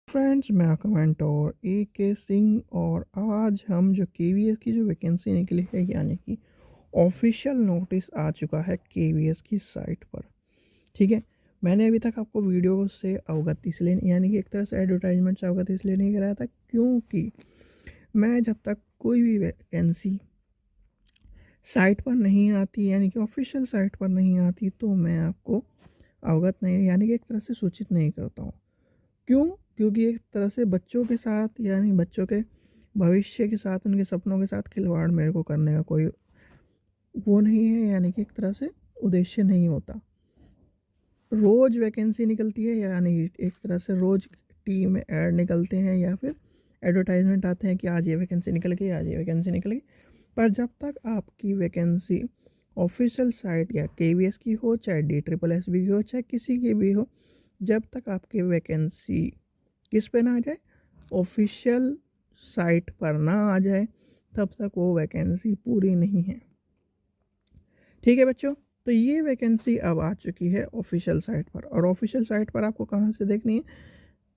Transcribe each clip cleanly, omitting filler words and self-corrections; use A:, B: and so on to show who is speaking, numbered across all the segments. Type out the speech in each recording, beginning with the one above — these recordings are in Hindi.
A: फ्रेंड्स, मैं आपका मेंटोर ए के सिंह और आज हम जो केवीएस की जो वैकेंसी निकली है यानी कि ऑफिशियल नोटिस आ चुका है केवीएस की साइट पर। ठीक है, मैंने अभी तक आपको वीडियो से अवगत इसलिए यानी कि एक तरह से एडवर्टाइजमेंट से अवगत इसलिए नहीं कराया था क्योंकि मैं जब तक कोई भी वैकेंसी साइट पर नहीं आती यानी कि ऑफिशियल साइट पर नहीं आती तो मैं आपको अवगत नहीं यानी कि एक तरह से सूचित नहीं करता हूँ। क्यों? क्योंकि एक तरह से बच्चों के साथ यानी बच्चों के भविष्य के साथ, उनके सपनों के साथ खिलवाड़ मेरे को करने का कोई वो नहीं है, यानी कि एक तरह से उद्देश्य नहीं होता। रोज़ वैकेंसी निकलती है यानी एक तरह से रोज़ टीवी में ऐड निकलते हैं या फिर एडवर्टाइजमेंट आते हैं कि आज ये वैकेंसी निकल गई, आज ये वैकेंसी निकल गई। पर जब तक आपकी वैकेंसी ऑफिशियल साइट या केवीएस की हो, चाहे DSSB की हो, चाहे किसी की भी हो, जब तक आपकी वैकेंसी किस पे ना आ जाए, ऑफिशियल साइट पर ना आ जाए, तब तक वो वैकेंसी पूरी नहीं है। ठीक है बच्चों, तो ये वैकेंसी अब आ चुकी है ऑफिशियल साइट पर। और ऑफिशियल साइट पर आपको कहाँ से देखनी है,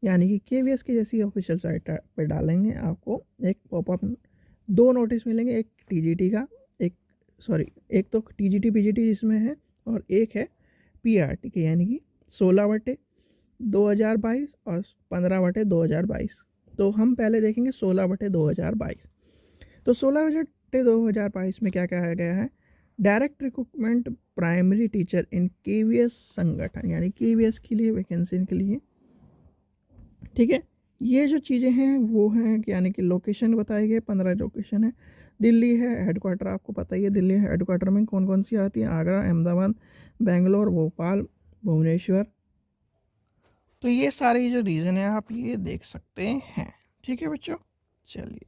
A: यानी कि केवीएस की जैसी ऑफिशियल साइट पर डालेंगे आपको एक पॉपअप, दो नोटिस मिलेंगे, एक टीजीटी का, एक तो टीजीटी पीजीटी जिसमें है, और एक है पीआरटी के यानी कि 16/2022 और 15/2022। तो हम पहले देखेंगे 16/2022। तो 16/2022 में क्या कहा गया है, डायरेक्ट रिक्रूटमेंट प्राइमरी टीचर इन केवीएस संगठन, यानी केवीएस के लिए वैकेंसी के लिए। ठीक है, ये जो चीज़ें हैं वो हैं यानी कि लोकेशन बताए गए, 15 लोकेशन है। दिल्ली है हेडक्वार्टर, आपको पता ही है दिल्ली हेडक्वार्टर में कौन कौन सी आती है, आगरा, अहमदाबाद, बेंगलोर, भोपाल, भुवनेश्वर। तो ये सारी जो रीज़न है आप ये देख सकते हैं। ठीक है बच्चों, चलिए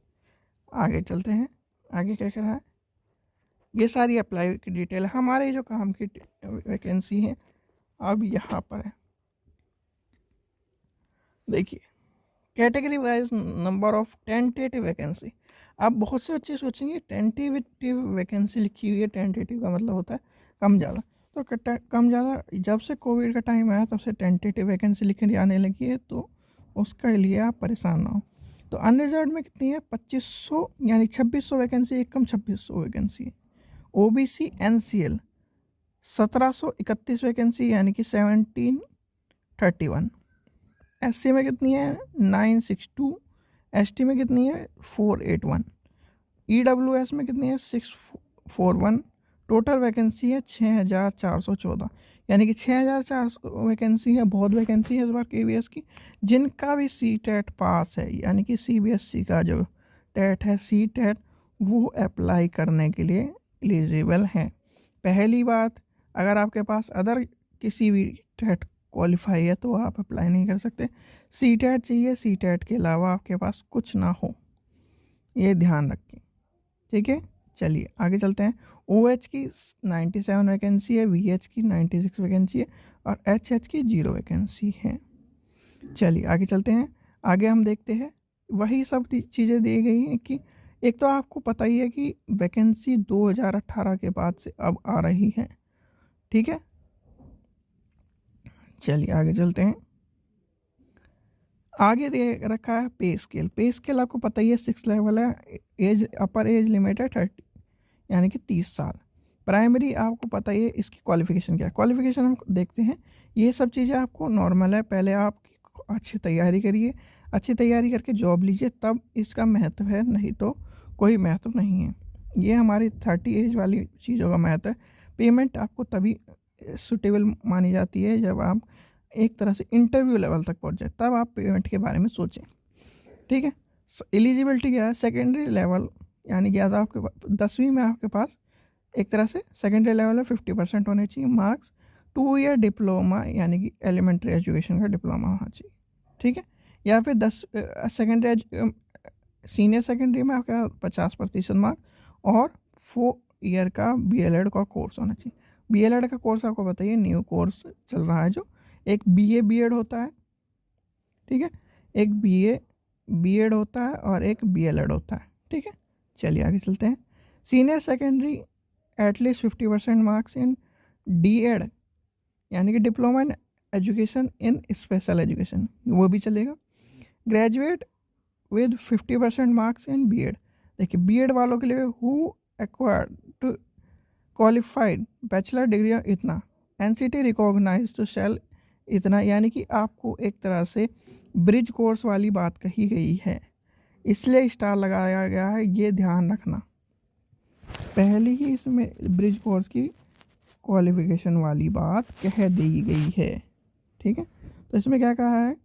A: आगे चलते हैं। आगे क्या कह रहा है, ये सारी अप्लाई की डिटेल हमारे जो काम की वैकेंसी है अब यहाँ पर है। देखिए, category wise number of tentative vacancy. अब बहुत से बच्चे सोचेंगे टेंटेटिव वैकेंसी लिखी हुई है, टेंटेटिव का मतलब होता है कम ज़्यादा। तो कम ज़्यादा जब से कोविड का टाइम आया तब से टेंटेटिव वैकेंसी लिखी जाने लगी है, तो उसके लिए आप परेशान ना हो। तो अनरिजर्व में कितनी है, 2500 यानी 2600 वैकेंसी, एक कम 2600 वैकेंसी है। ओबीसी एनसीएल 1731 वैकेंसी यानी कि 1731। एससी में कितनी है, 962। एसटी में कितनी है, 481। ईडब्ल्यूएस में कितनी है, 641। टोटल वैकेंसी है 6414, यानी कि 6400 वैकेंसी है। बहुत वैकेंसी है इस बार केवीएस की। जिनका भी सी टेट पास है यानी कि सीबीएसई का जो टेट है सी टेट, वो अप्लाई करने के लिए एलिजिबल हैं। पहली बात, अगर आपके पास अदर किसी भी टेट क्वालिफाई है तो आप अप्लाई नहीं कर सकते। सी टेट चाहिए, सी टेट के अलावा आपके पास कुछ ना हो, ये ध्यान रखें। ठीक है, चलिए आगे चलते हैं। OH की 97 वैकेंसी है, VH की 96 वैकेंसी है और HH की 0 वैकेंसी है। चलिए आगे चलते हैं। आगे हम देखते हैं वही सब चीज़ें दी गई हैं कि एक तो आपको पता ही है कि वैकेंसी 2018 के बाद से अब आ रही है। ठीक है, चलिए आगे चलते हैं। आगे दे रखा है पे स्केल। पे स्केल आपको पता ही है 6 लेवल है। एज अपर एज लिमिट है 30 यानी कि 30 साल। प्राइमरी आपको पता ही है इसकी क्वालिफिकेशन क्या है। क्वालिफिकेशन हम देखते हैं, ये सब चीज़ें आपको नॉर्मल है। पहले आप अच्छी तैयारी करिए, अच्छी तैयारी करके जॉब लीजिए, तब इसका महत्व है, नहीं तो कोई महत्व नहीं है। ये हमारी 30 एज वाली चीज़ों का महत्व है। पेमेंट आपको तभी सुटेबल मानी जाती है जब आप एक तरह से इंटरव्यू लेवल तक पहुंच जाए, तब आप पेमेंट के बारे में सोचें। ठीक है, एलिजिबिलिटी क्या है, सेकेंडरी लेवल यानी कि ज़्यादा आपके 10वीं में आपके पास एक तरह से सेकेंडरी लेवल में 50% होने चाहिए मार्क्स। 2 ईयर डिप्लोमा यानी कि एलिमेंट्री एजुकेशन का डिप्लोमा होना चाहिए। ठीक है, या फिर 10 सेकेंडरी सीनियर सेकेंडरी में आपका 50% मार्क्स और 4 ईयर का BLED का कोर्स होना चाहिए। BLED का कोर्स आपको बताइए न्यू कोर्स चल रहा है, जो एक BA BEd होता है। ठीक है, एक BA BEd होता है और एक BLED होता है। ठीक है, चलिए आगे चलते हैं। Senior secondary at least 50% marks in DEd यानी कि diploma in education in special education, वो भी चलेगा। Graduate with 50% marks in BEd. देखिए बीएड वालों के लिए who acquired qualified bachelor degree इतना, एनसीटी रिकॉग्नाइज टू शेल इतना, यानी कि आपको एक तरह से ब्रिज कोर्स वाली बात कही गई है, इसलिए स्टार लगाया गया है, ये ध्यान रखना। पहले ही इसमें ब्रिज कोर्स की क्वालिफिकेशन वाली बात कह दी गई है, ठीक है। तो इसमें क्या कहा है,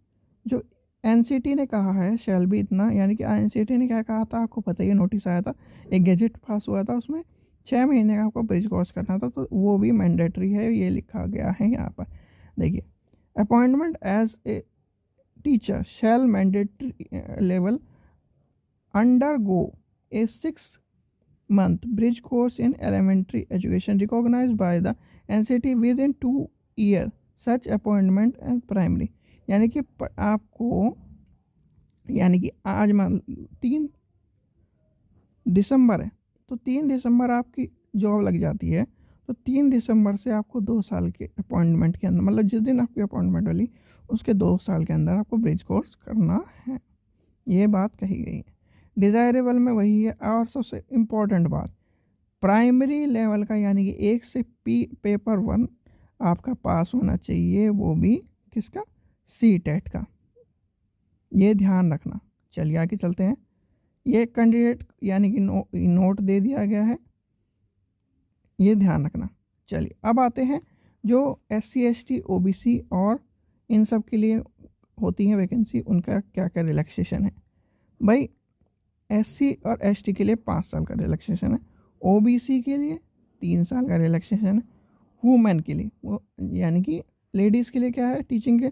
A: जो एनसीटी ने कहा है शैल भी इतना, यानी कि एनसीटी ने क्या कहा था आपको पता ही है, नोटिस आया था, एक गैजेट पास हुआ था, उसमें 6 महीने का आपको ब्रिज कोर्स करना था, तो वो भी मैंडेटरी है, ये लिखा गया है यहाँ पर। देखिए appointment as a teacher shall mandatory level undergo a 6-month bridge course in elementary education recognized by the NCT within 2 years such appointment as primary। यानी कि आपको, यानी कि आज मान 3 दिसंबर है, तो 3 दिसंबर आपकी जॉब लग जाती है, तो 3 दिसंबर से आपको 2 साल के अपॉइंटमेंट के अंदर, मतलब जिस दिन आपकी अपॉइंटमेंट वाली उसके 2 साल के अंदर आपको ब्रिज कोर्स करना है, ये बात कही गई है। डिज़ायरेबल में वही है। और सबसे इम्पोर्टेंट बात, प्राइमरी लेवल का, यानी कि 1 से पेपर 1 आपका पास होना चाहिए, वो भी किसका, सीटेट का, ये ध्यान रखना। चलिए आगे चलते हैं। ये कैंडिडेट यानी कि नोट दे दिया गया है, ये ध्यान रखना। चलिए अब आते हैं जो SC ST OBC और इन सब के लिए होती है वैकेंसी, उनका क्या क्या रिलैक्सेशन है। भाई SC और ST के लिए 5 साल का रिलैक्सेशन है, OBC के लिए 3 साल का रिलैक्सेशन है, वुमेन के लिए वो यानी कि लेडीज़ के लिए क्या है, टीचिंग के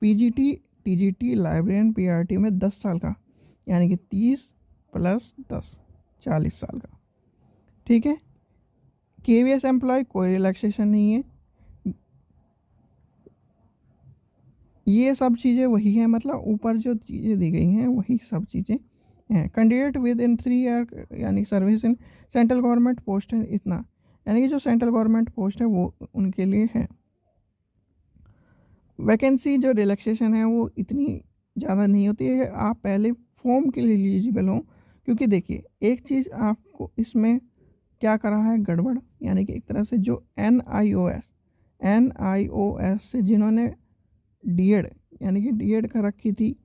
A: PGT TGT लाइब्रेरियन PRT में 10 साल का, यानी कि 30 + 10 40 साल का, ठीक है। KVS एम्प्लॉय कोई रिलैक्सेशन नहीं है, ये सब चीज़ें वही हैं, मतलब ऊपर जो चीज़ें दी गई हैं वही सब चीज़ें हैं। कैंडिडेट विद इन 3 ईयर यानी service in central government post है इतना, यानी कि जो सेंट्रल गवर्नमेंट पोस्ट है वो उनके लिए है। वैकेंसी जो रिलैक्सेशन है वो इतनी ज़्यादा नहीं होती है, आप पहले फॉर्म के लिए एलिजिबल हों, क्योंकि देखिए एक चीज़ आपको इसमें क्या करा है गड़बड़, यानी कि एक तरह से जो NIOS से जिन्होंने डीएड यानी कि डीएड कर रखी थी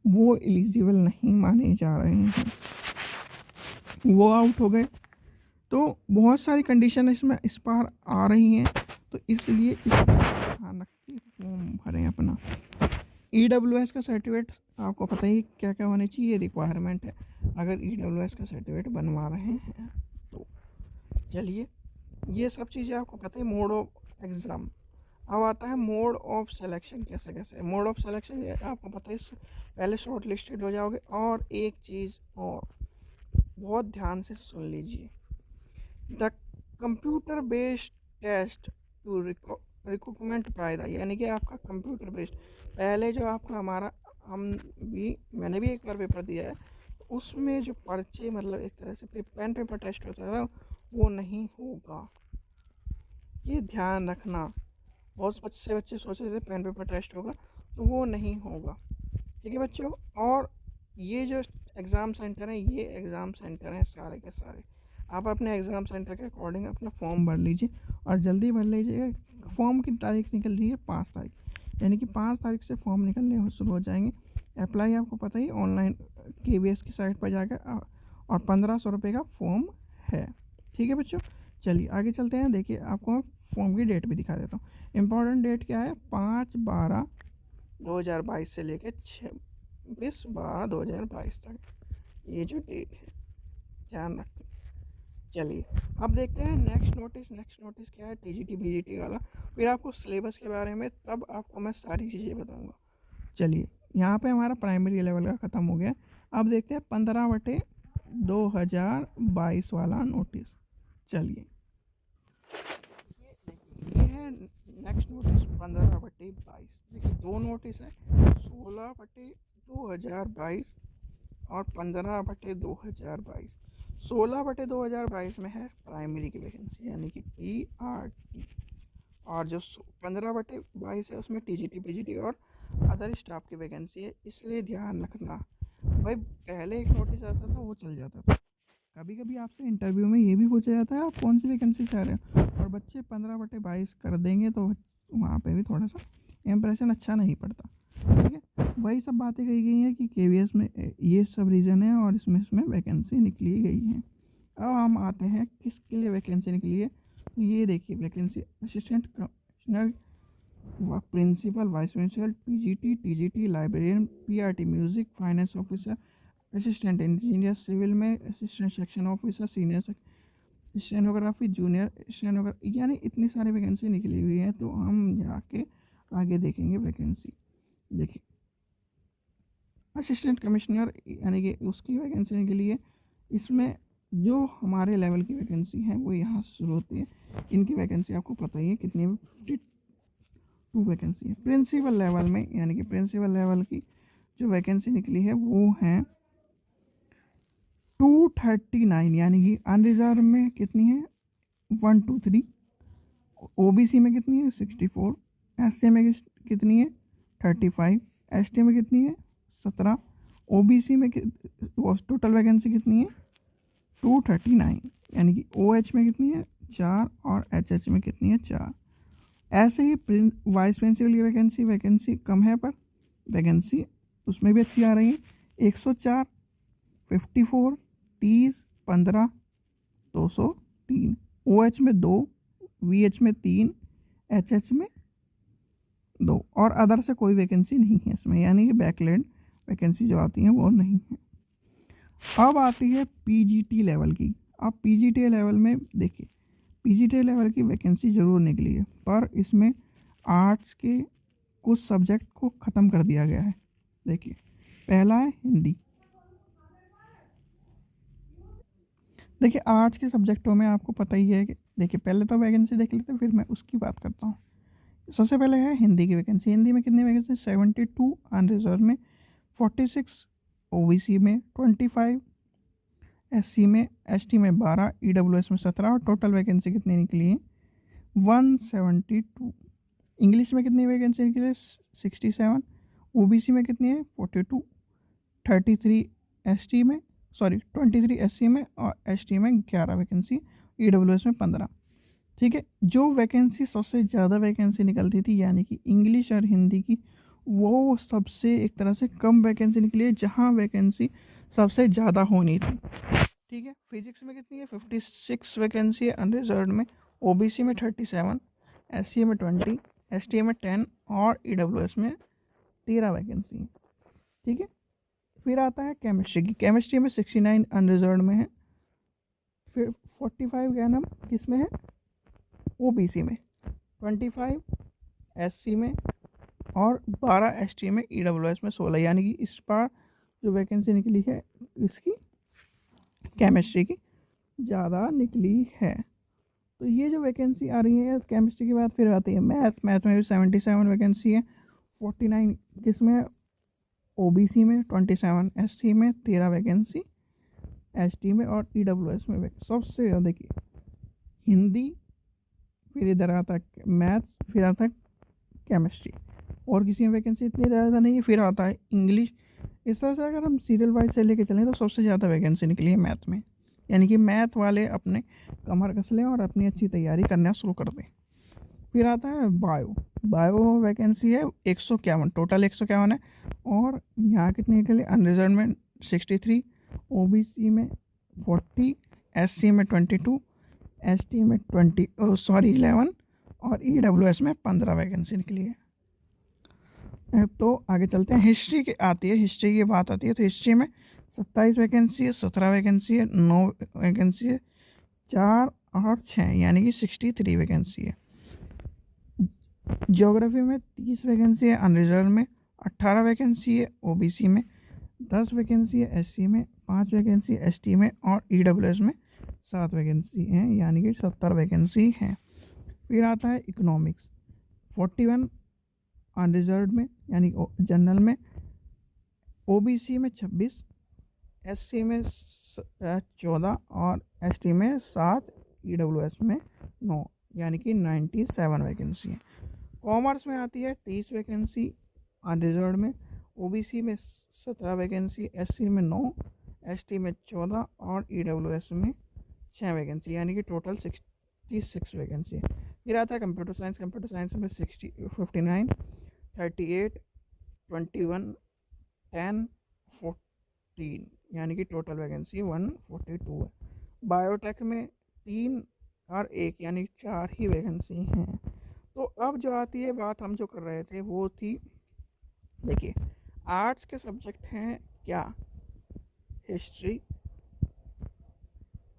A: वो एलिजिबल नहीं माने जा रहे हैं, वो आउट हो गए। तो बहुत सारी कंडीशन इसमें इस बार आ रही हैं, तो इसलिए ध्यान रख के फॉर्म भरें अपना। EWS का सर्टिफिकेट आपको पता ही क्या क्या होने चाहिए, रिक्वायरमेंट है अगर EWS का सर्टिफिकेट बनवा रहे हैं तो। चलिए ये सब चीज़ें आपको पता है। मोड ऑफ एग्ज़ाम, अब आता है मोड ऑफ सिलेक्शन, कैसे कैसे मोड ऑफ सिलेक्शन ये आपको पता है, पहले शॉर्ट लिस्टेड हो जाओगे। और एक चीज़ और बहुत ध्यान से सुन लीजिए, the computer based test to recruitment by the, यानी कि आपका कंप्यूटर बेस्ड, पहले जो आपका हमारा मैंने भी एक बार पेपर दिया है, उसमें जो पर्चे मतलब एक तरह से पेन पेपर टेस्ट होता था वो नहीं होगा, ये ध्यान रखना। बहुत बच्चे सोच रहे थे पेन पेपर टेस्ट होगा, तो वो नहीं होगा, ठीक है बच्चों। और ये जो एग्ज़ाम सेंटर है, ये एग्ज़ाम सेंटर हैं सारे के सारे, आप अपने एग्ज़ाम सेंटर के अकॉर्डिंग अपना फॉर्म भर लीजिए और जल्दी भर लीजिएगा। फॉर्म की तारीख निकल रही है 5 तारीख, यानी कि 5 तारीख से फॉर्म निकलने शुरू हो जाएंगे। अप्लाई आपको पता ही ऑनलाइन KVS की साइट पर जाकर, और 1500 रुपये का फॉर्म है, ठीक है बच्चों। चलिए आगे चलते हैं। देखिए आपको मैं फॉर्म की डेट भी दिखा देता हूँ। इम्पॉर्टेंट डेट क्या है, 5/12/2022 से लेकर 26/12/2022 तक, ये जो डेट है ध्यान रखें। चलिए अब देखते हैं नेक्स्ट नोटिस। नेक्स्ट नोटिस क्या है, TGT BGT वाला, फिर आपको सिलेबस के बारे में तब आपको मैं सारी चीज़ें बताऊंगा। चलिए यहाँ पे हमारा प्राइमरी लेवल का ख़त्म हो गया। अब देखते हैं 15/2022 वाला नोटिस। चलिए ये है नेक्स्ट नोटिस 15/22। देखिए 2 नोटिस है, 16/2022 और 15/2022। 16/2022 में है प्राइमरी की वैकेंसी यानी कि PRT, और जो 15/22 है उसमें टीजीटी पीजीटी और अदर स्टाफ की वैकेंसी है, इसलिए ध्यान रखना। भाई पहले एक नोटिस आता था वो चल जाता था, कभी कभी आपसे इंटरव्यू में ये भी पूछा जाता है आप कौन सी वैकेंसी चाह रहे हो, और बच्चे 15/22 कर देंगे तो वहाँ पे भी थोड़ा सा इम्प्रेशन अच्छा नहीं पड़ता। ठीक है, वही सब बातें कही गई हैं कि केवीएस में ये सब रीज़न है और इसमें वैकेंसी निकली गई है। अब हम आते हैं किसके लिए वैकेंसी निकली है। तो ये देखिए vacancy assistant commissioner, principal, vice principal, PGT, TGT, librarian, PRT music, finance officer, assistant engineer civil में, assistant section officer, senior stenography, junior stenography, यानी इतनी सारी वैकेंसी निकली हुई है। तो हम जाके आगे देखेंगे वैकेंसी। देखिए असिस्टेंट कमिश्नर यानी कि उसकी वैकेंसी निकली है। इसमें जो हमारे लेवल की वैकेंसी है वो यहाँ से शुरू होती है। इनकी वैकेंसी आपको पता ही है कितनी है, 52 वैकेंसी है। प्रिंसिपल लेवल में यानी कि प्रिंसिपल लेवल की जो वैकेंसी निकली है वो है 239, यानी कि अनरिजर्व में कितनी है 123, ओबीसी में कितनी है 64, एससी में कितनी है 35, एसटी में कितनी है 17, ओबीसी में टोटल वैकेंसी कितनी है 239, यानी कि ओएच में कितनी है 4 और एचएच में कितनी है 4। ऐसे ही वाइस प्रिंसिपल की वैकेंसी कम है पर वैकेंसी उसमें भी अच्छी आ रही है। 104, 54, 30, 15, 203, ओएच में 2, वीएच में 3, एचएच में 2 और अदर से कोई वैकेंसी नहीं है इसमें, यानी कि बैकलैंड वैकेंसी जो आती हैं वो नहीं है। अब आती है पीजीटी लेवल की। अब पीजीटी लेवल में देखिए पीजीटी लेवल की वैकेंसी ज़रूर निकली है पर इसमें आर्ट्स के कुछ सब्जेक्ट को ख़त्म कर दिया गया है। देखिए पहला है हिंदी। देखिए आर्ट्स के सब्जेक्टों में आपको पता ही है कि देखिए पहले तो वैकेंसी देख लेते हैं फिर मैं उसकी बात करता हूँ। सबसे पहले है हिंदी की वैकेंसी। हिंदी में कितनी वैकेंसी 72 अनरिजर्व में, 46 ओबीसी में, 25 एससी में, एसटी में 12, ईडब्ल्यूएस में 17 और टोटल वैकेंसी कितनी निकली है 172। इंग्लिश में कितनी वैकेंसी निकली है 67, ओबीसी में कितनी है 42, 33 एसटी में 23 एससी में और एसटी में 11 वैकेंसी, ईडब्ल्यूएस में 15। ठीक है, जो वैकेंसी सबसे ज़्यादा वैकेंसी निकलती थी यानी कि इंग्लिश और हिंदी की, वो सबसे एक तरह से कम वैकेंसी निकली है जहाँ वैकेंसी सबसे ज़्यादा होनी थी। ठीक है, फिजिक्स में कितनी है 56 वैकेंसी है अनरिजर्व में, ओबीसी में 37, एससी में 20, एसटी में 10 और ईडब्ल्यूएस में 13 वैकेंसी है। ठीक है, फिर आता है केमिस्ट्री की। केमिस्ट्री में 69 अनरिजर्व में है, फिर 45 गैनम किस में है ओबीसी में, 25 एससी में और 12 एसटी में, ईडब्ल्यूएस में 16, यानी कि इस बार जो वैकेंसी निकली है इसकी केमिस्ट्री की ज़्यादा निकली है। तो ये जो वैकेंसी आ रही है केमिस्ट्री के बाद फिर आती है मैथ में भी 77 वैकेंसी है, 49 किसमें ओबीसी में, 27 एससी में, 13 वैकेंसी एसटी में और ईडब्ल्यूएस में सबसे ज़्यादा। देखिए हिंदी, फिर इधर आता है मैथ्स, फिर आता है केमिस्ट्री, और किसी में वैकेंसी इतनी ज़्यादा नहीं है। फिर आता है इंग्लिश। इस तरह से अगर हम सीरियल वाइज से लेके चलें तो सबसे ज़्यादा वैकेंसी निकली है मैथ में, यानी कि मैथ वाले अपने कमर कस लें और अपनी अच्छी तैयारी करना शुरू कर दें। फिर आता है बायो वैकेंसी है 151, टोटल 151 है, और यहाँ कितनी निकली अनरिजर्व में 63, ओबीसी में 40, एससी में 22, एसटी में 11 और ईडब्ल्यूएस में 15 वैकेंसी निकली है। तो आगे चलते हैं, हिस्ट्री की आती है, हिस्ट्री की बात आती है तो हिस्ट्री में 27 वैकेंसी है, 17 वैकेंसी है, 9 वैकेंसी है, 4 और 6 यानी कि 63 वैकेंसी है। ज्योग्राफी में 30 वैकेंसी है अनरिजर्व में, 18 वैकेंसी है ओबीसी में, 10 वैकेंसी है एससी में, 5 वैकेंसी है एसटी में और ईडब्ल्यूएस में 7 वैकेंसी हैं, यानी कि 70 वैकेंसी हैं। फिर आता है इकोनॉमिक्स, 41 अनरिजर्व में यानी जनरल में, ओबीसी में 26, एससी में 14 और एसटी में 7, ईडब्ल्यूएस में 9, यानी कि 97 वैकेंसी है। कॉमर्स में आती है 30 वैकेंसी अनरिजर्व में, ओबीसी में 17 वैकेंसी, एससी में 9, एसटी में 14 और ईडब्ल्यूएस में 6 वैकेंसी, यानी कि टोटल 66 वैकेंसी है। फिर आता है कंप्यूटर साइंस में 59, 38, 21, 10, 14, यानी कि टोटल वैकेंसी 142 है। बायोटेक में 3 और 1 यानी 4 ही वैकेंसी हैं। तो अब जो आती है बात, हम जो कर रहे थे वो थी, देखिए आर्ट्स के सब्जेक्ट हैं क्या, हिस्ट्री,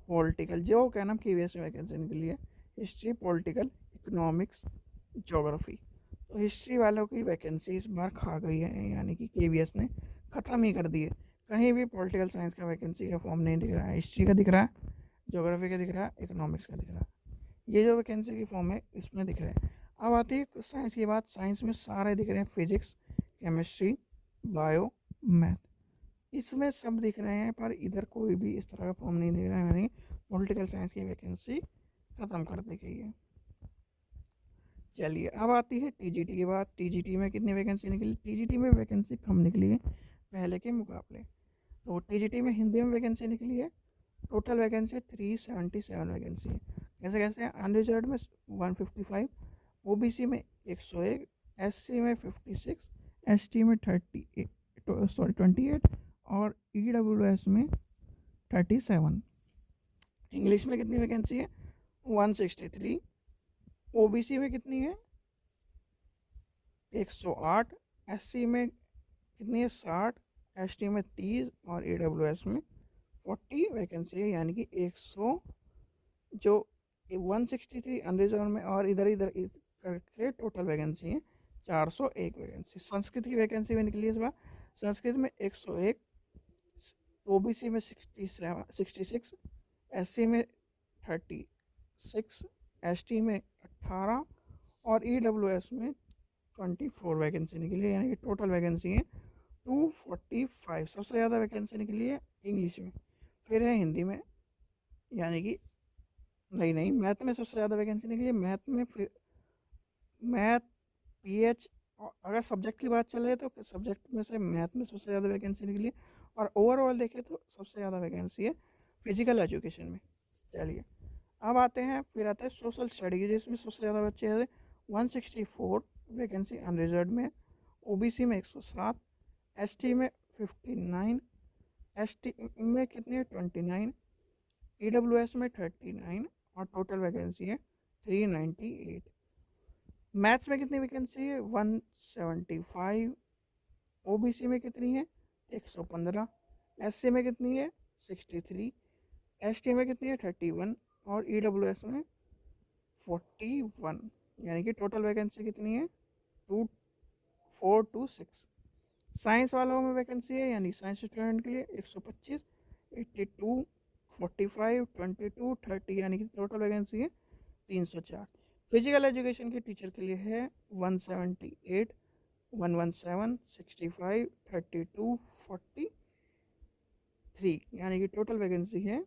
A: पॉलिटिकल, जो क्या नाम KVS में वैकेंसी निकली है, हिस्ट्री, पॉलिटिकल, इकोनॉमिक्स, ज्योग्राफी। तो हिस्ट्री वालों की वैकेंसी इस बार खा गई है, यानी कि KVS ने ख़त्म ही कर दी है। कहीं भी पॉलिटिकल साइंस का वैकेंसी का फॉर्म नहीं दिख रहा है, हिस्ट्री का दिख रहा है, ज्योग्राफी का दिख रहा है, इकोनॉमिक्स का दिख रहा है। ये जो वैकेंसी की फॉर्म है इसमें दिख रहा है। अब आती है साइंस की बात, साइंस में सारे दिख रहे हैं, फिजिक्स, केमिस्ट्री, बायो, मैथ, इसमें सब दिख रहे हैं, पर इधर कोई भी इस तरह का फॉर्म नहीं दिख रहा है, यानी पॉलिटिकल साइंस की वैकेंसी ख़त्म कर दी गई है। चलिए अब आती है TGT की बात। TGT में कितनी वैकेंसी निकली, TGT में वैकेंसी कम निकली है पहले के मुकाबले। तो TGT में हिंदी में वैकेंसी निकली है, टोटल वैकेंसी 377 वैकेंसी है। कैसे कैसे, अनरिजर्व में 155, ओबीसी में 101, एससी में 56, एसटी में 28 और ईडब्ल्यूएस में 37। इंग्लिश में कितनी वैकेंसी है, 163, ओबीसी में कितनी है 108, एससी में कितनी है 60, एसटी में 30 और ईडब्ल्यूएस में 40 वैकेंसी है, यानी कि 100 जो 163 अनरिजर्व में और इधर इधर करके टोटल वैकेंसी है 401 वैकेंसी। संस्कृत की वैकेंसी भी निकली है इस बार। संस्कृत में 101, ओबीसी में 66, एससी में 36, एसटी में 18 और ईडब्ल्यूएस में 24 वैकेंसी निकली है, यानी कि टोटल वैकेंसी है 245। सबसे ज़्यादा वैकेंसी निकली है इंग्लिश में, फिर है हिंदी में, यानी कि नहीं मैथ में सबसे ज़्यादा वैकेंसी निकली है। मैथ में फिर मैथ, PH, अगर सब्जेक्ट की बात चले तो सब्जेक्ट में से मैथ में सबसे ज़्यादा वैकेंसी निकली है, और ओवरऑल देखें तो सबसे ज़्यादा वैकेंसी है फिजिकल एजुकेशन में। चलिए अब आते हैं, फिर आता है सोशल स्टडीज, जिसमें सबसे ज़्यादा बच्चे हैं 164 वैकेंसी अनरिजर्व में, ओबीसी में 107, एसटी में 59, एसटी में कितनी 29, ईडब्ल्यूएस में 39 और टोटल वैकेंसी है 398। मैथ्स में कितनी वैकेंसी है 175, ओबीसी में कितनी है 115, एससी में कितनी है 63, एसटी में कितनी है 31 और ईडब्ल्यूएस में 41, यानी कि टोटल वैकेंसी कितनी है 2426। साइंस वालों में वैकेंसी है, यानी साइंस स्टूडेंट के लिए 125, 82, 45, 22, 30, यानी कि टोटल वैकेंसी है 304। फिजिकल एजुकेशन के टीचर के लिए है 178, 117, 65, 32, 43, यानी कि टोटल वैकेंसी है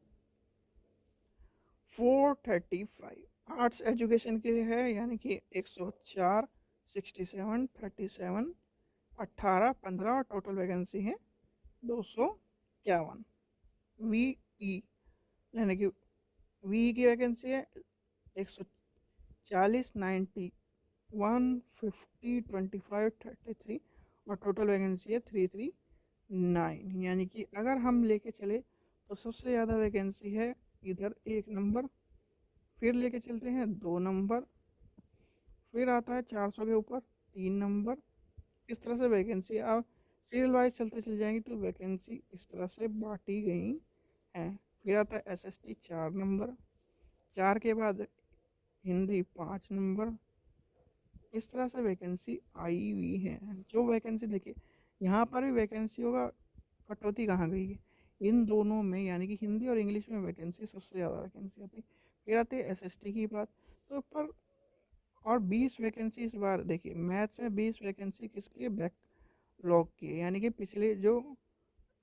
A: 435। आर्ट्स एजुकेशन के लिए है, यानी कि 104, 67, 37, 18, 15 और टोटल वैकेंसी है 251। VE यानी कि VE की वैकेंसी है 140, 90, 150, 25, 33 और टोटल वैकेंसी है 339। यानी कि अगर हम लेके चले तो सबसे ज़्यादा वैकेंसी है इधर 1 नंबर, फिर लेके चलते हैं 2 नंबर, फिर आता है 400 के ऊपर 3 नंबर। इस तरह से वैकेंसी आप सीरियल वाइज चलते चल जाएंगे तो वैकेंसी इस तरह से बांटी गई हैं। फिर आता है SST 4 नंबर, 4 के बाद हिंदी 5 नंबर। इस तरह से वैकेंसी आई हुई है। जो वैकेंसी देखिए यहाँ पर भी वैकेंसियों का कटौती कहाँ गई है, इन दोनों में, यानी कि हिंदी और इंग्लिश में वैकेंसी सबसे ज़्यादा वैकेंसी आती है। फिर आती है SST की बात, तो पर और 20 वैकेंसी इस बार देखिए मैथ्स में 20 वैकेंसी किसकी है, बैकलॉग की है, यानी कि पिछले जो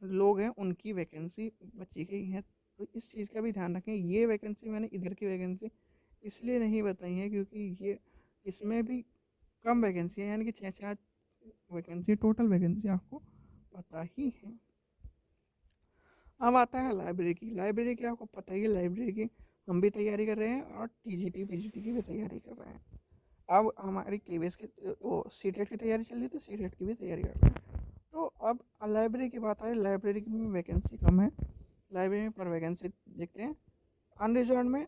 A: लोग हैं उनकी वैकेंसी बची गई है। तो इस चीज़ का भी ध्यान रखें, ये वैकेंसी मैंने इधर की वैकेंसी इसलिए नहीं बताई हैं क्योंकि ये इसमें भी कम वैकेंसी है, यानी कि 6 वैकेंसी, टोटल वैकेंसी आपको पता ही है। अब आता है लाइब्रेरी की। लाइब्रेरी की आपको पता ही है, लाइब्रेरी की हम भी तैयारी कर रहे हैं और टीजीटी पीजीटी की भी तैयारी कर रहे हैं। अब हमारी केवीएस की वो सीटेट की तैयारी चल रही है, तो सीटेट की भी तैयारी कर रहे हैं। तो अब लाइब्रेरी की बात आए, लाइब्रेरी की में वैकेंसी कम है। लाइब्रेरी में पर वैकेंसी देखते हैं। अनरिजर्व में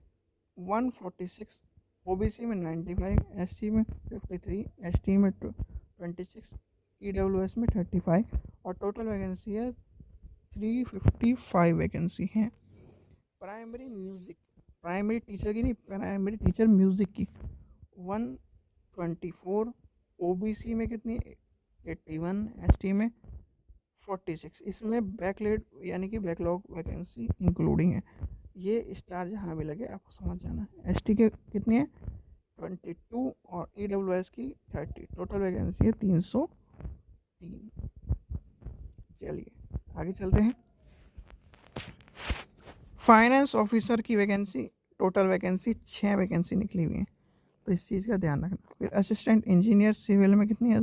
A: 146, ओबीसी में 95, एससी में 53, एसटी में 26, ईडब्ल्यूएस में 35 और टोटल वैकेंसी है 355 वैकेंसी हैं। प्राइमरी म्यूज़िक, प्राइमरी टीचर की नहीं, प्राइमरी टीचर म्यूज़िक की 124, ओबीसी में कितनी 81, एसटी में 46। इसमें बैकलेट यानी कि बैकलॉग वैकेंसी इंक्लूडिंग है। ये स्टार जहाँ भी लगे आपको समझ जाना है। एसटी के कितनी है 22 और ईडब्ल्यूएस की 30। टोटल वैकेंसी है 303। चलिए आगे चलते हैं। फाइनेंस ऑफिसर की वैकेंसी, टोटल वैकेंसी 6 वैकेंसी निकली हुई है, तो इस चीज़ का ध्यान रखना। फिर असिस्टेंट इंजीनियर सिविल में कितनी है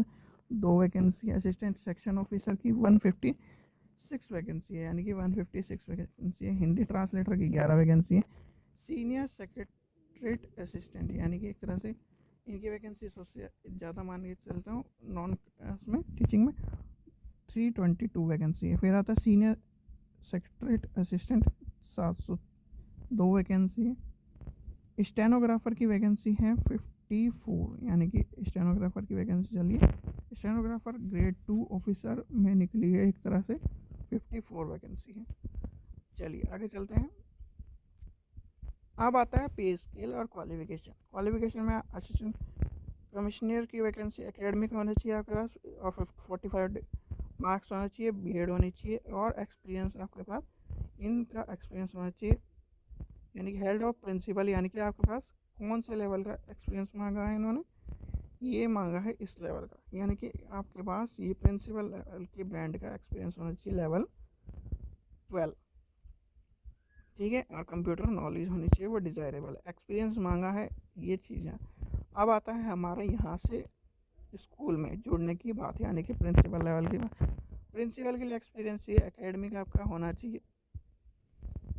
A: 2 वैकेंसी। असिस्टेंट सेक्शन ऑफिसर की 156 वैकेंसी है, यानी कि 156 वैकेंसी है। हिंदी ट्रांसलेटर की 11 वैकेंसी है। सीनियर सेक्रेटरीट असिस्टेंट यानी कि एक तरह से इनकी वैकेंसी सबसे ज़्यादा मान के चलता हूँ नॉन उसमें टीचिंग में 322 वैकेंसी है। फिर आता है सीनियर सेक्रेटरीट असिस्टेंट 702 वैकेंसी है। स्टेनोग्राफर की वैकेंसी है 54, यानी कि स्टेनोग्राफर की वैकेंसी चलिए। स्टेनोग्राफर ग्रेड 2 ऑफिसर में निकली है एक तरह से 54 वैकेंसी है। चलिए आगे चलते हैं। अब आता है पे स्केल और क्वालिफिकेशन। क्वालिफिकेशन में असिस्टेंट कमिश्नर की वैकेंसी एकेडमिक होना चाहिए आपके पास और 45 मार्क्स होना चाहिए, बीएड होनी चाहिए और एक्सपीरियंस आपके पास इनका एक्सपीरियंस होना चाहिए, यानी कि हेल्ड ऑफ प्रिंसिपल, यानी कि आपके पास कौन से लेवल का एक्सपीरियंस मांगा है इन्होंने, ये मांगा है इस लेवल का, यानी कि आपके पास ये प्रिंसिपल लेवल के बैंड का एक्सपीरियंस होना चाहिए लेवल 12, ठीक है। और कंप्यूटर नॉलेज होनी चाहिए, वो डिज़ायरेबल एक्सपीरियंस मांगा है, ये चीज़ है। अब आता है हमारे यहाँ से स्कूल में जुड़ने की बात, यानी कि प्रिंसिपल लेवल की बात। प्रिंसिपल के लिए एक्सपीरियंस ये एकेडमिक आपका होना चाहिए,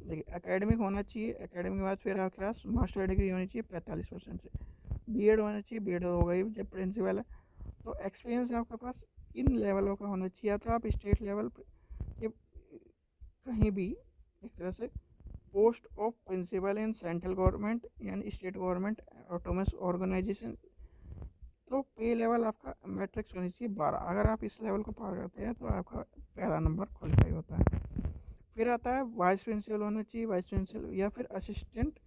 A: देखिए एकेडमिक होना चाहिए। एकेडमिक के बाद फिर आपके पास मास्टर डिग्री होनी चाहिए 45% से, बीएड होना चाहिए, बीएड हो गई जब प्रिंसिपल है। तो एक्सपीरियंस आपके पास इन लेवलों का होना चाहिए, या तो आप स्टेट लेवल के कहीं भी एक तरह से post of principal in central government यानी स्टेट गवर्नमेंट ऑटोनमस ऑर्गेनाइजेशन, तो पे लेवल आपका मैट्रिक्स होनी चाहिए 12। अगर आप इस लेवल को पार करते हैं तो आपका पहला नंबर क्वालिफाई होता है। फिर आता है वाइस प्रिंसिपल होना चाहिए, वाइस प्रिंसिपल या फिर assistant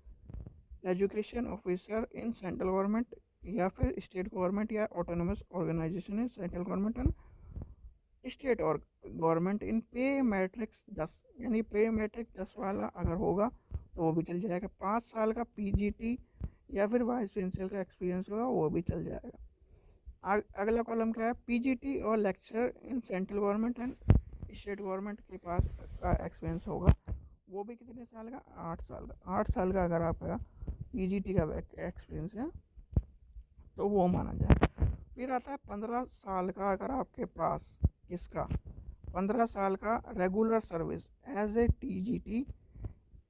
A: education officer in central government या फिर स्टेट गवर्नमेंट या autonomous organisation in central government and state और गवर्नमेंट इन पे मैट्रिक्स 10, यानी पे मैट्रिक 10 वाला अगर होगा तो वो भी चल जाएगा। 5 साल का पीजीटी या फिर वाइस प्रिंसिपल का एक्सपीरियंस होगा वो भी चल जाएगा। अगला कॉलम क्या है, पीजीटी और lecture in central government and state government के पास का एक्सपीरियंस होगा, वो भी कितने साल का 8 साल का। 8 साल का अगर आपका पीजीटी का एक्सपीरियंस है तो वो माना जाए। फिर आता है 15 साल का अगर आपके पास इसका 15 साल का regular service as a TGT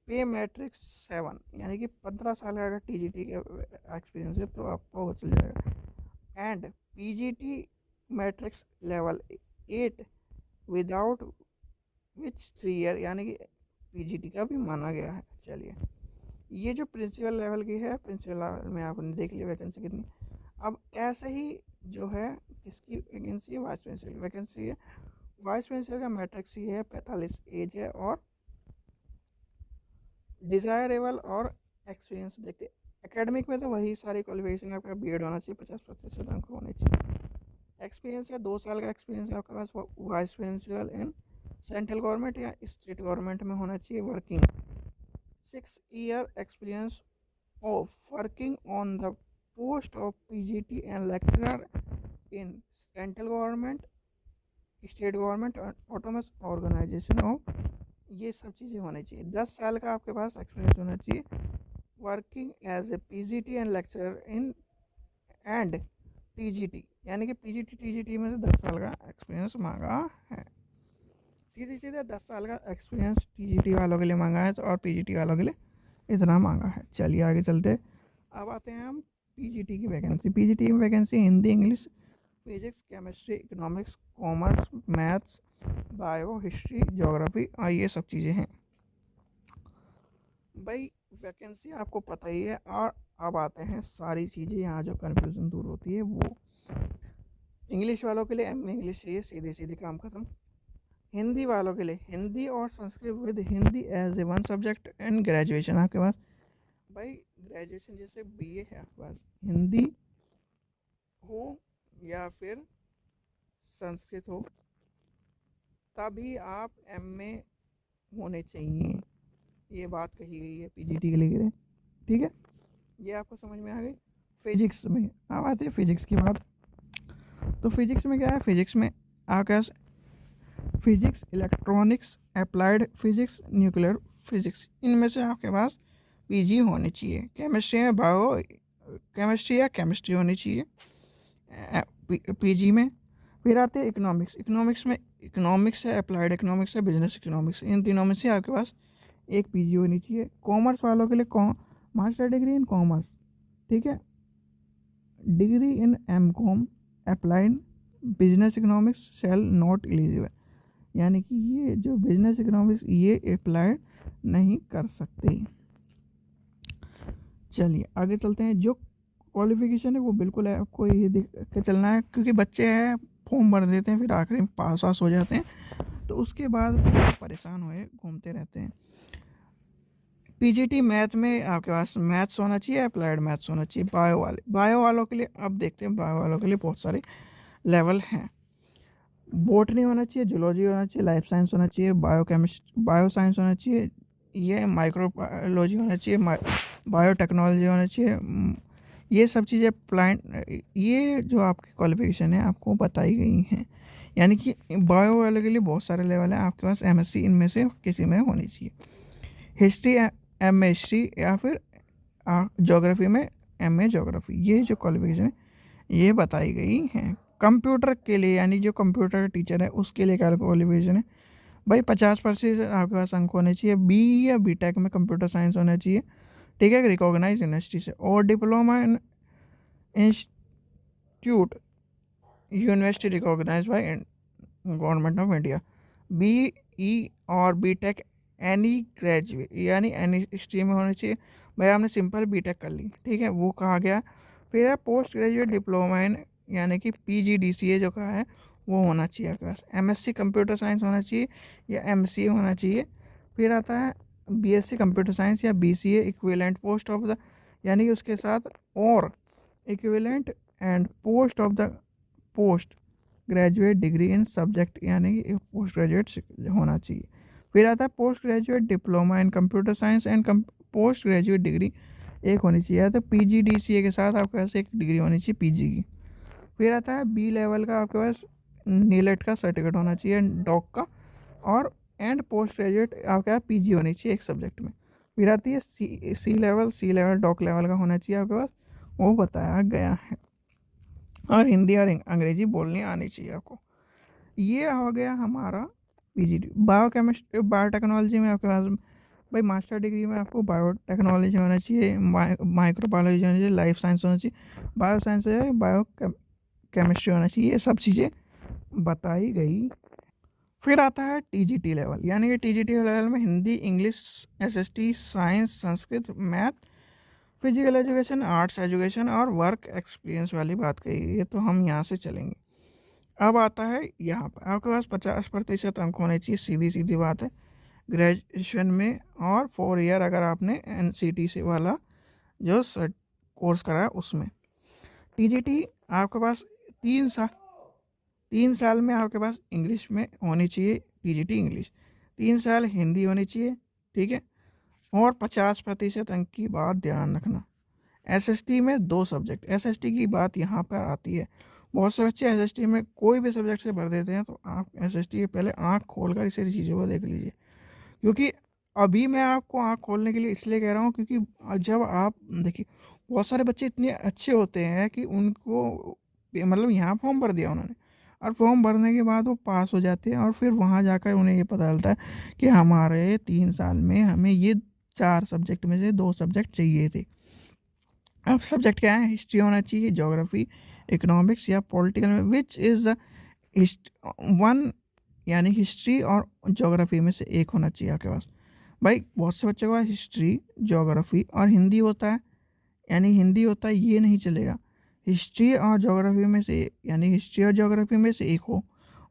A: pay matrix 7, यानी कि 15 साल का अगर टीजीटी का एक्सपीरियंस है तो आपको वो चल जाएगा। And PGT matrix level 8 without which 3 year, यानी कि पीजीटी का भी माना गया है। चलिए ये जो प्रिंसिपल लेवल की है, प्रिंसिपल लेवल में आपने देख लिया वैकेंसी कितनी। अब ऐसे ही जो है किसकी वैकेंसी है, वाइस प्रिंसिपल वैकेंसी है। वाइस प्रिंसिपल का मैट्रिक्स ही है 45 एज है और डिज़ायरेबल और एक्सपीरियंस देखते। एकेडमिक में तो वही सारी क्वालिफिकेशन आपका बीएड होना चाहिए, 50% अंक होने चाहिए। एक्सपीरियंस है 2 साल का एक्सपीरियंस आपके पास vice principal in central government या स्टेट गवर्नमेंट में होना चाहिए। Working 6 year experience of working on the post of PGT and lecturer in central government state government autonomous organisation of, ये सब चीज़ें होनी चाहिए। 10 साल का आपके पास एक्सपीरियंस होना चाहिए working as a PGT and lecturer in and TGT, यानी कि पीजीटी टीजीटी में से 10 साल का एक्सपीरियंस मांगा है। सीधे सीधे 10 साल का एक्सपीरियंस टीजीटी वालों के लिए मांगा है, तो और पीजीटी वालों के लिए इतना मांगा है। चलिए आगे चलते। अब आते हैं हम पीजीटी की वैकेंसी। पीजीटी की vacancy Hindi, English, physics, chemistry, economics, commerce, maths, bio, history, geography और ये सब चीज़ें हैं भाई। वैकेंसी आपको पता ही है। और अब आते हैं सारी चीज़ें, यहाँ जो कन्फ्यूज़न दूर होती है वो। इंग्लिश वालों के लिए एमए इंग्लिश चाहिए, सीधे सीधे काम खत्म। हिंदी वालों के लिए हिंदी और Sanskrit with Hindi as a one subject and graduation आपके पास। भाई ग्रेजुएशन जैसे बीए है आपके पास, हिंदी हो या फिर संस्कृत हो, तभी आप एमए होने चाहिए। ये बात कही गई है पीजीटी के लिए, ठीक है। ये आपको समझ में आ गई। फिजिक्स में अब आते हैं फिजिक्स की बात। तो फिजिक्स में क्या है, फिजिक्स में आपके पास physics, electronics, applied physics, nuclear physics, इनमें से आपके पास पीजी होनी चाहिए। केमिस्ट्री में बायो केमिस्ट्री या केमिस्ट्री होनी चाहिए पीजी में। फिर आते हैं इकोनॉमिक्स। इकोनॉमिक्स में इकोनॉमिक्स है, अप्लाइड इकोनॉमिक्स है, बिजनेस इकोनॉमिक्स, इन तीनों में से आपके पास एक पीजी होनी चाहिए। कॉमर्स वालों के लिए मास्टर डिग्री इन कॉमर्स, ठीक है, degree in M.Com, applied business economics shall not eligible, यानी कि ये जो बिजनेस इकोनॉमिक्स ये अप्लाइड नहीं कर सकते। चलिए आगे चलते हैं। जो क्वालिफिकेशन है वो बिल्कुल है, आपको ये देख के चलना है, क्योंकि बच्चे हैं फॉर्म भर देते हैं फिर आखिरी में पास वास हो जाते हैं, तो उसके बाद परेशान हुए घूमते रहते हैं। पीजीटी मैथ में आपके पास मैथ्स होना चाहिए, अप्लाइड मैथ्स होना चाहिए। बायो वालों के लिए अब देखते हैं, बायो वालों के लिए बहुत सारे लेवल हैं। बॉटनी होना चाहिए, जूलॉजी होना चाहिए, लाइफ साइंस होना चाहिए, बायो साइंस होना चाहिए, ये माइक्रोबायोलॉजी होना चाहिए, बायोटेक्नोलॉजी होना चाहिए। ये सब चीज़ें ये जो आपकी क्वालिफिकेशन है आपको बताई गई हैं। यानी कि बायो वाले के लिए बहुत सारे लेवल हैं, आपके पास एमएससी इनमें से किसी में होनी चाहिए। हिस्ट्री एमए हिस्ट्री या फिर ज्योग्राफी में एमए ज्योग्राफी, ये जो क्वालिफिकेशन है ये बताई गई हैं। कंप्यूटर के लिए, यानी जो कंप्यूटर का टीचर है उसके लिए क्या क्वालिफिकेशन है भाई, 50% आपके पास अंक होने चाहिए। बी या बीटेक में कंप्यूटर साइंस होना चाहिए, ठीक है, रिकॉग्नाइज यूनिवर्सिटी से, और diploma in institute university recognise by government of India. B E और बीटेक एनी ग्रेजुएट, यानी एनी स्ट्रीम में होनी चाहिए। भाई आपने सिंपल बीटेक कर ली, ठीक है, वो कहा गया। फिर है पोस्ट ग्रेजुएट डिप्लोमा इन, यानी कि पीजीडीसीए जो कहा है वो होना चाहिए आपके पास। एमएससी कंप्यूटर साइंस होना चाहिए या एमसीए होना चाहिए। फिर आता है बीएससी कंप्यूटर साइंस या BCA equivalent post of the, यानी कि उसके साथ और equivalent and post of the post graduate degree in subject, यानी कि पोस्ट ग्रेजुएट होना चाहिए। फिर आता है post graduate diploma in computer science and post graduate degree एक होनी चाहिए, तो पीजीडीसीए के साथ आपके पास एक डिग्री होनी चाहिए पीजी की। फिर आता है बी लेवल का आपके पास नीलेट का सर्टिफिकेट होना चाहिए, डॉक का, और एंड पोस्ट ग्रेजुएट आपके पास पीजी होनी चाहिए एक सब्जेक्ट में। फिर आती है सी लेवल डॉक लेवल का होना चाहिए आपके पास, वो बताया गया है। और हिंदी और अंग्रेजी बोलनी आनी चाहिए आपको। ये हो गया हमारा पीजीटी। बायोटेक्नोलॉजी में आपके पास भाई मास्टर डिग्री में आपको बायोटेक्नोलॉजी होना चाहिए, माइक्रोबायोलॉजी होना चाहिए, लाइफ साइंस होना चाहिए, बायो साइंस हो जाए, बायो केमिस्ट्री होना चाहिए, ये सब चीज़ें बताई गई। फिर आता है टीजीटी लेवल, यानी कि टीजीटी लेवल में Hindi, English, SST, science, Sanskrit, math, physical education, arts education और वर्क एक्सपीरियंस वाली बात कही गई है। तो हम यहाँ से चलेंगे। अब आता है यहाँ पर आपके पास 50% अंक होने चाहिए, सीधी सीधी बात है, ग्रेजुएशन में। और 4 ईयर अगर आपने एनसीटी से वाला जो कोर्स करा है उसमें। टीजीटी आपके पास 3 साल में आपके पास इंग्लिश में होनी चाहिए टीजीटी इंग्लिश, 3 साल हिंदी होनी चाहिए, ठीक है। और 50% अंक की बात ध्यान रखना। एसएसटी में 2 सब्जेक्ट, एसएसटी की बात यहाँ पर आती है। बहुत से बच्चे एसएसटी में कोई भी सब्जेक्ट से भर देते हैं, तो आप एसएसटी के पहले आँख खोल कर इसे चीज़ों को देख लीजिए, क्योंकि अभी मैं आपको आँख खोलने के लिए इसलिए कह रहा हूँ क्योंकि जब आप देखिए, बहुत सारे बच्चे इतने अच्छे होते हैं कि उनको मतलब यहाँ फॉर्म भर दिया उन्होंने, और फॉर्म भरने के बाद वो पास हो जाते हैं, और फिर वहाँ जाकर उन्हें ये पता चलता है कि हमारे 3 साल में हमें ये 4 सब्जेक्ट में से 2 सब्जेक्ट चाहिए थे। अब सब्जेक्ट क्या है? हिस्ट्री होना चाहिए, ज्योग्राफी, इकोनॉमिक्स या पॉलिटिकल में विच इज़ द वन, यानी हिस्ट्री और ज्योग्राफी में से एक होना चाहिए आपके पास। भाई बहुत से बच्चों के पास हिस्ट्री, ज्योग्राफी और हिंदी होता है, यानी हिंदी होता है, ये नहीं चलेगा। हिस्ट्री और ज्योग्राफी में से, यानी हिस्ट्री और ज्योग्राफी में से एक हो,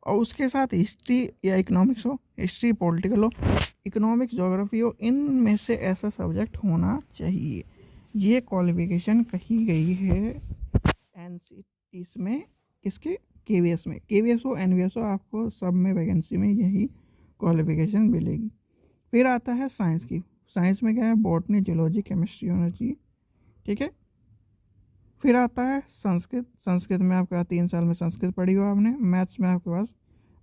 A: और उसके साथ हिस्ट्री या इकोनॉमिक्स हो, हिस्ट्री पॉलिटिकल हो, इकोनॉमिक्स ज्योग्राफी हो, इनमें से ऐसा सब्जेक्ट होना चाहिए। ये क्वालिफिकेशन कही गई है इसमें, किसके? केवीएस में। केवीएस हो, एनवीएस हो, आपको सब में वैकेंसी में यही क्वालिफिकेशन मिलेगी। फिर आता है साइंस की। साइंस में क्या है? बॉटनी, जूलॉजी, केमिस्ट्री होना चाहिए, ठीक है। फिर आता है संस्कृत। संस्कृत में आपके पास 3 साल में संस्कृत पढ़ी हो आपने। मैथ्स में आपके पास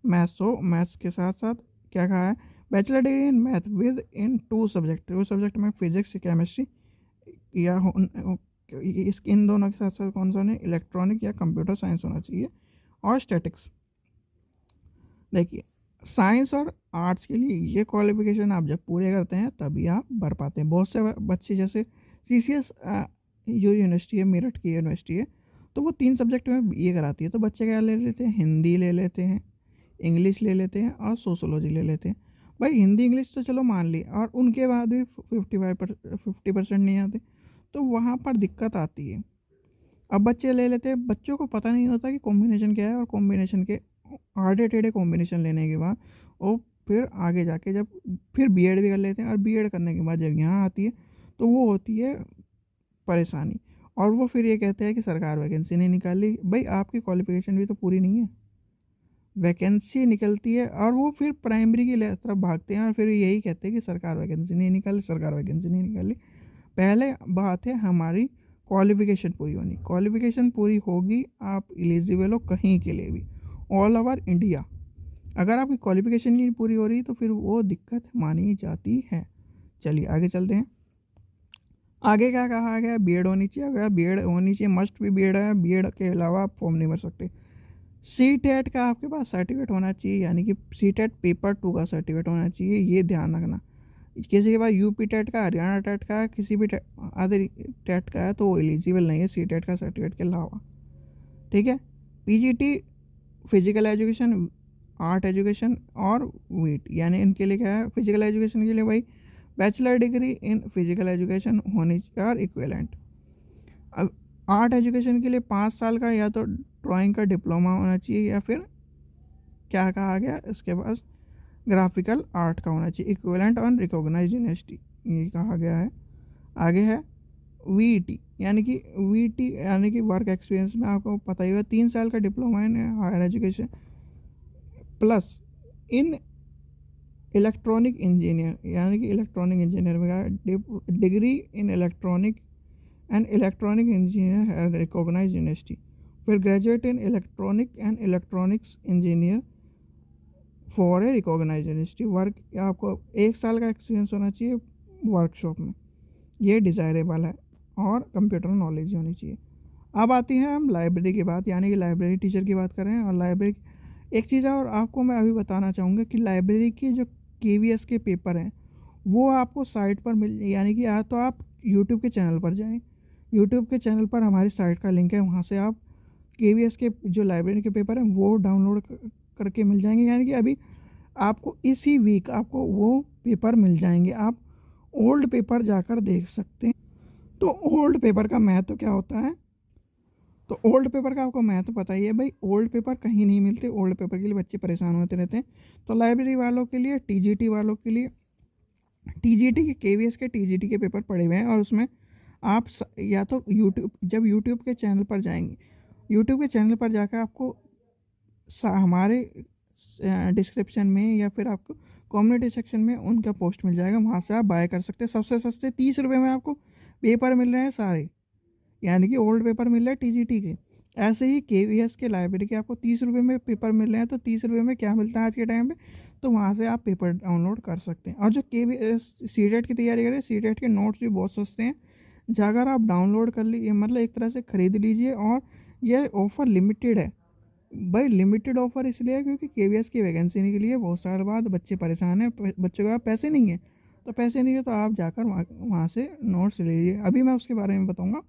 A: मैथ्स हो, मैथ्स के साथ साथ क्या कहा है? Bachelor degree in math with in 2 subject. 2 subject में फिजिक्स, केमिस्ट्री, या इन दोनों के साथ साथ कौन सा नहीं, इलेक्ट्रॉनिक या कंप्यूटर साइंस होना चाहिए, और स्टैटिक्स। देखिए, साइंस और आर्ट्स के लिए ये क्वालिफिकेशन आप जब पूरे करते हैं तभी आप भर पाते हैं। बहुत से बच्चे जैसे सीसीएस जो यूनिवर्सिटी है, मेरठ की यूनिवर्सिटी है, तो वो 3 सब्जेक्ट में ये कराती है, तो बच्चे क्या ले लेते हैं? हिंदी ले लेते हैं, इंग्लिश ले लेते हैं, और सोशोलॉजी ले लेते हैं। भाई हिंदी इंग्लिश तो चलो मान ली, और उनके बाद भी 50% नहीं आते, तो वहाँ पर दिक्कत आती है। अब बच्चे ले लेते हैं, बच्चों को पता नहीं होता कि कॉम्बिनेशन क्या है, और कॉम्बिनेशन के आड़े टेढ़े कॉम्बिनेशन लेने के बाद वो फिर आगे जाके जब फिर बीएड भी कर लेते हैं, और बीएड करने के बाद जब यहाँ आती है तो वो होती है परेशानी, और वो फिर ये कहते हैं कि सरकार वैकेंसी नहीं निकाली। भाई आपकी क्वालिफिकेशन भी तो पूरी नहीं है, वैकेंसी निकलती है, और वो फिर प्राइमरी की तरफ भागते हैं, और फिर यही कहते हैं कि सरकार वैकेंसी नहीं निकाली, सरकार वैकेंसी नहीं निकाली। पहले बात है हमारी क्वालिफिकेशन पूरी होनी। क्वालिफिकेशन पूरी होगी, आप एलिजिबल हो कहीं के लिए भी, ऑल ओवर इंडिया। अगर आपकी क्वालिफिकेशन नहीं पूरी हो रही तो फिर वो दिक्कत मानी जाती है। चलिए आगे चलते हैं। आगे क्या कहा गया? बीएड होनी चाहिए। अगर बीएड होनी चाहिए, मस्ट भी बीएड है, बीएड के अलावा आप फॉर्म नहीं भर सकते। सी टेट का आपके पास सर्टिफिकेट होना चाहिए, यानी कि सी टेट पेपर 2 का सर्टिफिकेट होना चाहिए, ये ध्यान रखना। किसी के पास यूपी टेट का, हरियाणा टेट का, किसी भी अदर टेट का है तो वो एलिजिबल नहीं है सी टेट का सर्टिफिकेट के अलावा, ठीक है। PGT, physical education, art education और वीट, यानी इनके लिए क्या है? फिजिकल एजुकेशन के लिए भाई bachelor degree in physical education होनी चाहिए और इक्विवेलेंट। अब आर्ट एजुकेशन के लिए 5 साल का या तो ड्राइंग का डिप्लोमा होना चाहिए, या फिर क्या कहा गया इसके पास? ग्राफिकल आर्ट का होना चाहिए, इक्विवेलेंट ऑन रिकॉग्नाइज्ड यूनिवर्सिटी, ये कहा गया है। आगे है वीटी, यानी कि वीटी यानी कि वर्क एक्सपीरियंस में आपको पता ही होगा 3 साल का diploma in higher education plus in electronic engineer, यानी कि इलेक्ट्रॉनिक इंजीनियर में degree in electronic and electronic engineer recognised university. फिर graduate in electronic and electronics engineer for a recognise university. Work आपको 1 साल का एक्सपीरियंस होना चाहिए वर्कशॉप में, ये डिज़ायरेबल है, और कंप्यूटर नॉलेज होनी चाहिए। अब आती है हम लाइब्रेरी की बात, यानी कि लाइब्रेरी टीचर की बात कर रहे हैं। और लाइब्रेरी एक चीज़ और आपको मैं अभी बताना चाहूँगा कि लाइब्रेरी के जो केवीएस के पेपर हैं वो आपको साइट पर मिल, यानी कि या तो आप यूट्यूब के चैनल पर जाएँ, यूट्यूब के चैनल पर हमारी साइट का लिंक है, वहाँ से आप केवीएस के जो लाइब्रेरी के पेपर हैं वो डाउनलोड करके मिल जाएंगे। यानी कि अभी आपको इसी वीक आपको वो पेपर मिल जाएंगे, आप ओल्ड पेपर जाकर देख सकते हैं। तो ओल्ड पेपर का महत्व क्या होता है? तो ओल्ड पेपर का आपको महत्व पता ही है भाई, ओल्ड पेपर कहीं नहीं मिलते, ओल्ड पेपर के लिए बच्चे परेशान होते रहते हैं। तो लाइब्रेरी वालों के लिए, टीजीटी वालों के लिए, टीजीटी के केवीएस के टीजीटी के पेपर पड़े हुए हैं, और उसमें आप या तो यूट्यूब, जब यूट्यूब के चैनल पर जाएंगे, यूट्यूब के चैनल पर जाकर आपको हमारे डिस्क्रिप्शन में या फिर आपको कम्युनिटी सेक्शन में उनका पोस्ट मिल जाएगा, वहाँ से आप बाय कर सकते हैं। सबसे सस्ते 30 रुपये में आपको पेपर मिल रहे हैं सारे, यानी कि ओल्ड पेपर मिल रहे हैं टीजीटी के। ऐसे ही केवीएस के लाइब्रेरी के आपको 30 रुपये में पेपर मिल रहे हैं, तो 30 रुपये में क्या मिलता है आज के टाइम पे, तो वहाँ से आप पेपर डाउनलोड कर सकते हैं। और जो केवीएस सीटेट की तैयारी करें, सीटेट के नोट्स भी बहुत सस्ते हैं, जाकर आप डाउनलोड कर लीजिए, मतलब एक तरह से ख़रीद लीजिए। और ये ऑफ़र लिमिटेड है भाई, लिमिटेड ऑफ़र इसलिए है क्योंकि केवीएस की वैकेंसी निकली है बहुत साल बाद, बच्चे परेशान हैं, बच्चों के पास पैसे नहीं है, तो पैसे नहीं है तो आप जाकर वहाँ से नोट्स ले लीजिए। अभी मैं उसके बारे में बताऊँगा,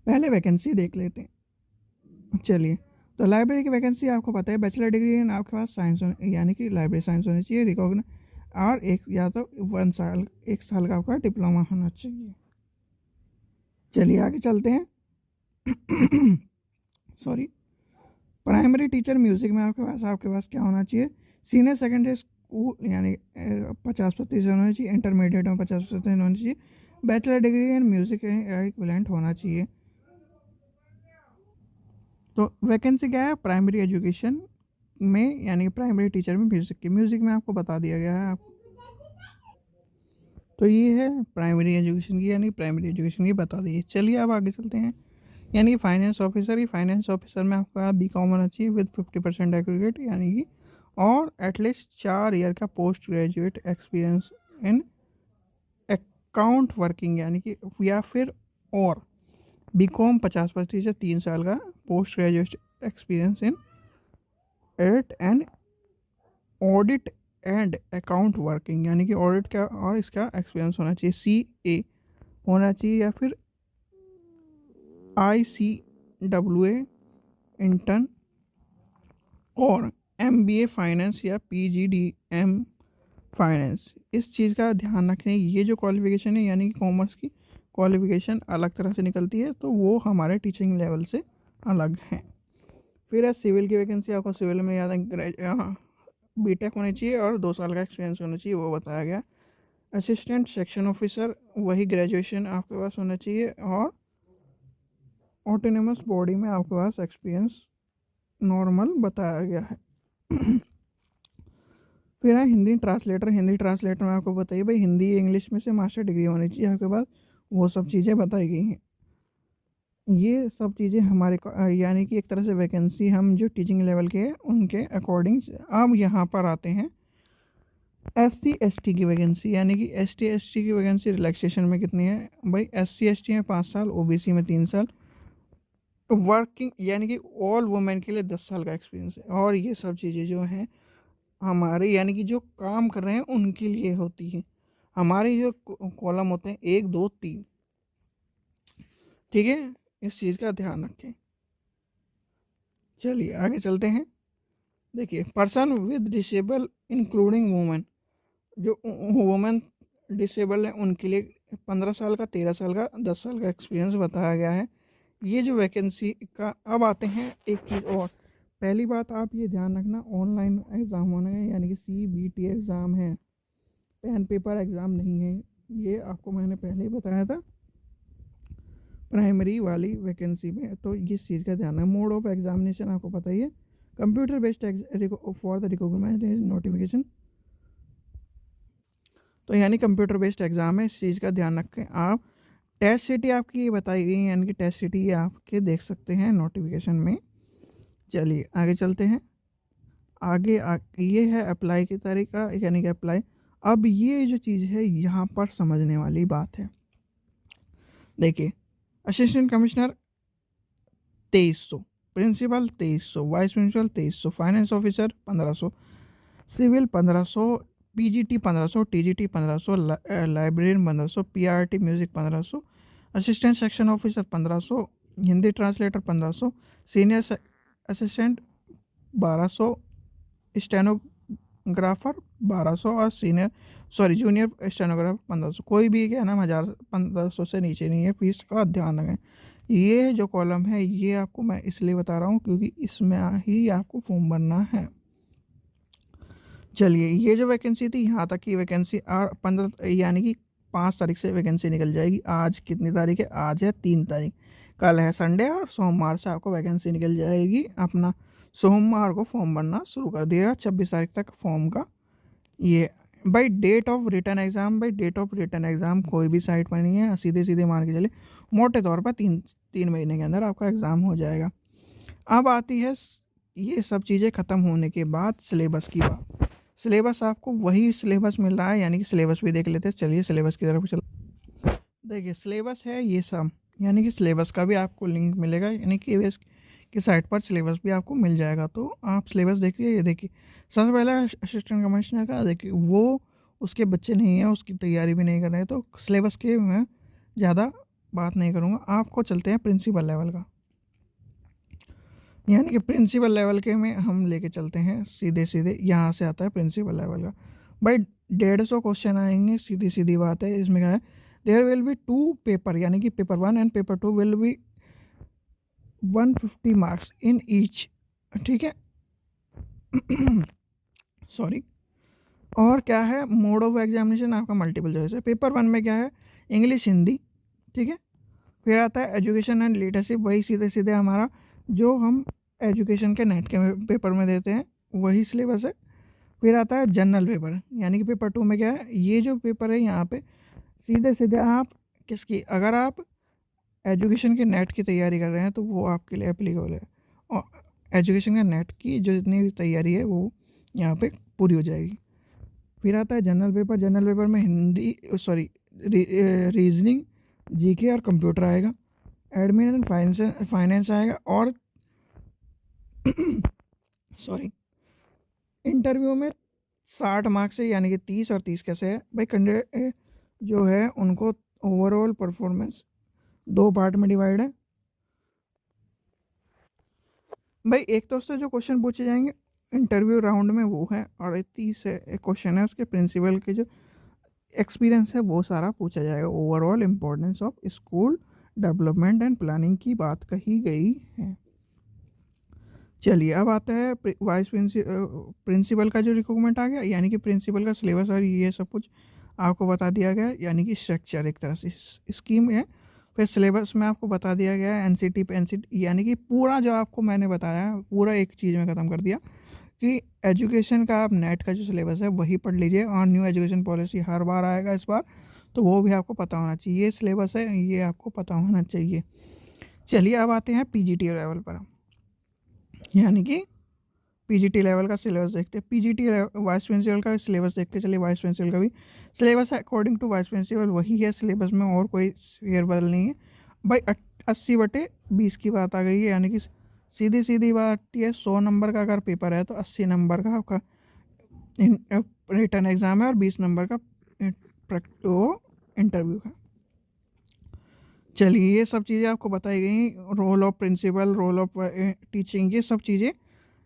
A: पहले वैकेंसी देख लेते हैं। चलिए, तो लाइब्रेरी की वैकेंसी आपको पता है, बैचलर डिग्री है आपके पास साइंस यानी कि लाइब्रेरी साइंस होनी चाहिए रिकॉग्नाइज, और एक या तो 1 साल 1 साल का आपका डिप्लोमा होना चाहिए। चलिए आगे चलते हैं। सॉरी, प्राइमरी टीचर म्यूज़िक में आपके पास क्या होना चाहिए, सीनियर सेकेंडरी स्कूल यानी 50% होना चाहिए, इंटरमीडिएट में 50% होना चाहिए, bachelor degree in music equivalent होना चाहिए। तो वैकेंसी क्या है प्राइमरी एजुकेशन में, यानी प्राइमरी टीचर में म्यूज़िक में आपको बता दिया गया है। तो ये है प्राइमरी एजुकेशन की, यानी प्राइमरी एजुकेशन की बता दी। चलिए अब आगे चलते हैं, यानी फाइनेंस ऑफिसर। ये फाइनेंस ऑफिसर में आपका बीकॉम होना चाहिए विद 50% एग्रीगेट, यानी कि और एटलीस्ट 4 ईयर का पोस्ट ग्रेजुएट एक्सपीरियंस इन अकाउंट वर्किंग, यानी कि या फिर और बीकॉम 50% 3 साल का post graduate experience in at and audit and account working, यानी कि ऑडिट का और इसका एक्सपीरियंस होना चाहिए। CA होना चाहिए या फिर ICWA इंटर्न, और MBA फाइनेंस या PGDM फाइनेंस। इस चीज़ का ध्यान रखें, ये जो क्वालिफिकेशन है यानी कि कॉमर्स की क्वालिफिकेशन अलग तरह से निकलती है, तो वो हमारे टीचिंग लेवल से अलग हैं। फिर है सिविल की वैकेंसी, आपको सिविल में याद है बीटेक होनी चाहिए और 2 साल का एक्सपीरियंस होना चाहिए, वो बताया गया। असिस्टेंट सेक्शन ऑफिसर, वही ग्रेजुएशन आपके पास होना चाहिए, और ऑटोनोमस बॉडी में आपके पास एक्सपीरियंस नॉर्मल बताया गया है। फिर है हिंदी ट्रांसलेटर। हिंदी ट्रांसलेटर में आपको बताइए भाई, हिंदी इंग्लिश में से मास्टर डिग्री होनी चाहिए आपके पास, वो सब चीज़ें बताई गई हैं। ये सब चीज़ें हमारे यानी कि एक तरह से वैकेंसी हम जो टीचिंग लेवल के हैं उनके अकॉर्डिंग। अब यहाँ पर आते हैं SC ST की वैकेंसी, यानी कि ST ST की वैकेंसी रिलैक्सेशन में कितनी है भाई, SC ST में 5 साल, OBC में 3 साल, वर्किंग यानी कि ऑल वुमेन के लिए 10 साल का एक्सपीरियंस है। और ये सब चीज़ें जो हैं हमारे यानी कि जो काम कर रहे हैं उनके लिए होती है। हमारे जो कॉलम होते हैं 1 2 3, ठीक है, इस चीज़ का ध्यान रखें। चलिए आगे चलते हैं। देखिए, person with disable including women, जो वुमेन डिसेबल है उनके लिए 15 साल का, 13 साल का, 10 साल का एक्सपीरियंस बताया गया है। ये जो वैकेंसी का, अब आते हैं एक चीज़ और। पहली बात आप ये ध्यान रखना, ऑनलाइन एग्ज़ाम होना है, यानी कि CBT एग्ज़ाम है, पेन पेपर एग्ज़ाम नहीं है। ये आपको मैंने पहले ही बताया था प्राइमरी वाली वैकेंसी में, तो इस चीज़ का ध्यान है। मोड ऑफ एग्जामिनेशन आपको पता ही है, computer based for the recognised notification, तो यानी कंप्यूटर बेस्ड एग्ज़ाम है, इस चीज़ का ध्यान रखें आप। टेस्ट सिटी आपकी ये बताई गई है, यानी कि टेस्ट सिटी ये आपके देख सकते हैं नोटिफिकेशन में। चलिए आगे चलते हैं। ये है अप्लाई की तरीका, यानी कि अप्लाई। अब ये जो चीज़ है यहाँ पर समझने वाली बात है। देखिए, assistant commissioner 2300, principal 2300, vice principal 2300, finance officer 1500, civil 1500, PGT 1500, TGT 1500, librarian 1500, PRT music 1500, assistant section officer 1500, Hindi translator 1500, senior assistant 1200, stenographer 1200, और जूनियर स्टेनोग्राफर 1500। कोई भी क्या नाम 1500 से नीचे नहीं है, फीस का ध्यान रखें। ये जो कॉलम है ये आपको मैं इसलिए बता रहा हूँ क्योंकि इसमें ही आपको फॉर्म भरना है। चलिए, ये जो वैकेंसी थी यहाँ तक की वैकेंसी, और 15 यानी कि 5 तारीख से वैकेंसी निकल जाएगी। आज कितनी तारीख है, आज है 3 तारीख, कल है संडे, और सोमवार से आपको वैकेंसी निकल जाएगी। अपना सोमवार को फॉर्म भरना शुरू कर दिएगा, 26 तारीख तक फॉर्म का ये भाई डेट ऑफ रिटर्न एग्ज़ाम, भाई डेट ऑफ रिटर्न एग्ज़ाम कोई भी साइट पर नहीं है, सीधे सीधे मान के चले मोटे तौर पर 3 महीने के अंदर आपका एग्ज़ाम हो जाएगा। अब आती है ये सब चीज़ें ख़त्म होने के बाद सिलेबस की बात। सिलेबस आपको वही सिलेबस मिल रहा है, यानी कि सिलेबस भी देख लेते हैं। चलिए सिलेबस की तरफ चल। देखिए सिलेबस है ये सब, यानी कि सिलेबस का भी आपको लिंक मिलेगा, यानी कि केवीएस की साइट पर सिलेबस भी आपको मिल जाएगा। तो आप सिलेबस देखिए, ये देखिए सबसे पहला असिस्टेंट कमिश्नर का, देखिए वो उसके बच्चे नहीं हैं, उसकी तैयारी भी नहीं कर रहे हैं, तो सिलेबस के मैं ज़्यादा बात नहीं करूँगा। आपको चलते हैं प्रिंसिपल लेवल का, यानी कि प्रिंसिपल लेवल के में हम लेके चलते हैं सीधे सीधे। यहाँ से आता है प्रिंसिपल लेवल का। भाई 150 क्वेश्चन आएंगे, सीधी सीधी बात है। इसमें क्या है, देयर विल बी 2 पेपर, यानी कि paper 1 and paper 2 will be 150 marks in each, ठीक है। सॉरी। और क्या है, मोड ऑफ एग्जामिनेशन आपका मल्टीपल चॉइस है। पेपर 1 में क्या है, इंग्लिश हिंदी, ठीक है। फिर आता है एजुकेशन एंड लीडरशिप, वही सीधे सीधे हमारा जो हम एजुकेशन के नेट के पेपर में देते हैं वही सिलेबस है। फिर आता है जनरल पेपर, यानी कि पेपर 2 में क्या है, ये जो पेपर है यहाँ पे सीधे सीधे आप किसकी, अगर आप एजुकेशन के नेट की तैयारी कर रहे हैं तो वो आपके लिए एप्लीकेबल है, और एजुकेशन का नेट की जो जितनी भी तैयारी है वो यहाँ पे पूरी हो जाएगी। फिर आता है जनरल पेपर। जनरल पेपर में हिंदी, सॉरी, रीजनिंग, जीके और कंप्यूटर आएगा। एडमिन एंड फाइनेंस आएगा। और सॉरी, इंटरव्यू में 60 मार्क्स है, यानी कि 30 और 30 कैसे है भाई, कैंडिडेट जो है उनको ओवरऑल परफॉर्मेंस 2 पार्ट में डिवाइड है। भाई एक तो उससे जो क्वेश्चन पूछे जाएंगे इंटरव्यू राउंड में वो है, और 30 क्वेश्चन है उसके प्रिंसिपल के जो एक्सपीरियंस है वो सारा पूछा जाएगा। Overall importance of school development and planning की बात कही गई है। चलिए अब आता है वाइस प्रिंसिपल का जो रिक्वायरमेंट आ गया, यानी कि प्रिंसिपल का सिलेबस और ये सब कुछ आपको बता दिया गया है, यानी कि स्ट्रक्चर एक तरह से स्कीम है। फिर सिलेबस में आपको बता दिया गया है एनसीटी पे एनसीटी, यानी कि पूरा जो आपको मैंने बताया है पूरा एक चीज़ में ख़त्म कर दिया कि एजुकेशन का आप नेट का जो सिलेबस है वही पढ़ लीजिए, और न्यू एजुकेशन पॉलिसी हर बार आएगा इस बार, तो वो भी आपको पता होना चाहिए। ये सिलेबस है, ये आपको पता होना चाहिए। चलिए अब आते हैं पीजीटी लेवल पर, यानी कि पीजीटी लेवल का सिलेबस देखते हैं। पीजीटी वाइस प्रिंसिपल का सिलेबस देखते चलिए। वाइस प्रिंसिपल का भी सिलेबस है अकॉर्डिंग टू वाइस प्रिंसिपल वही है सिलेबस में, और कोई फेरबदल नहीं है भाई। 80/20 की बात आ गई है, यानी कि सीधी सीधी बात ये 100 नंबर का अगर पेपर है तो 80 नंबर का आपका रिटर्न एग्ज़ाम है, और 20 नंबर का वो इंटरव्यू का। चलिए ये सब चीज़ें आपको बताई गई, role of principal, role of teaching, ये सब चीज़ें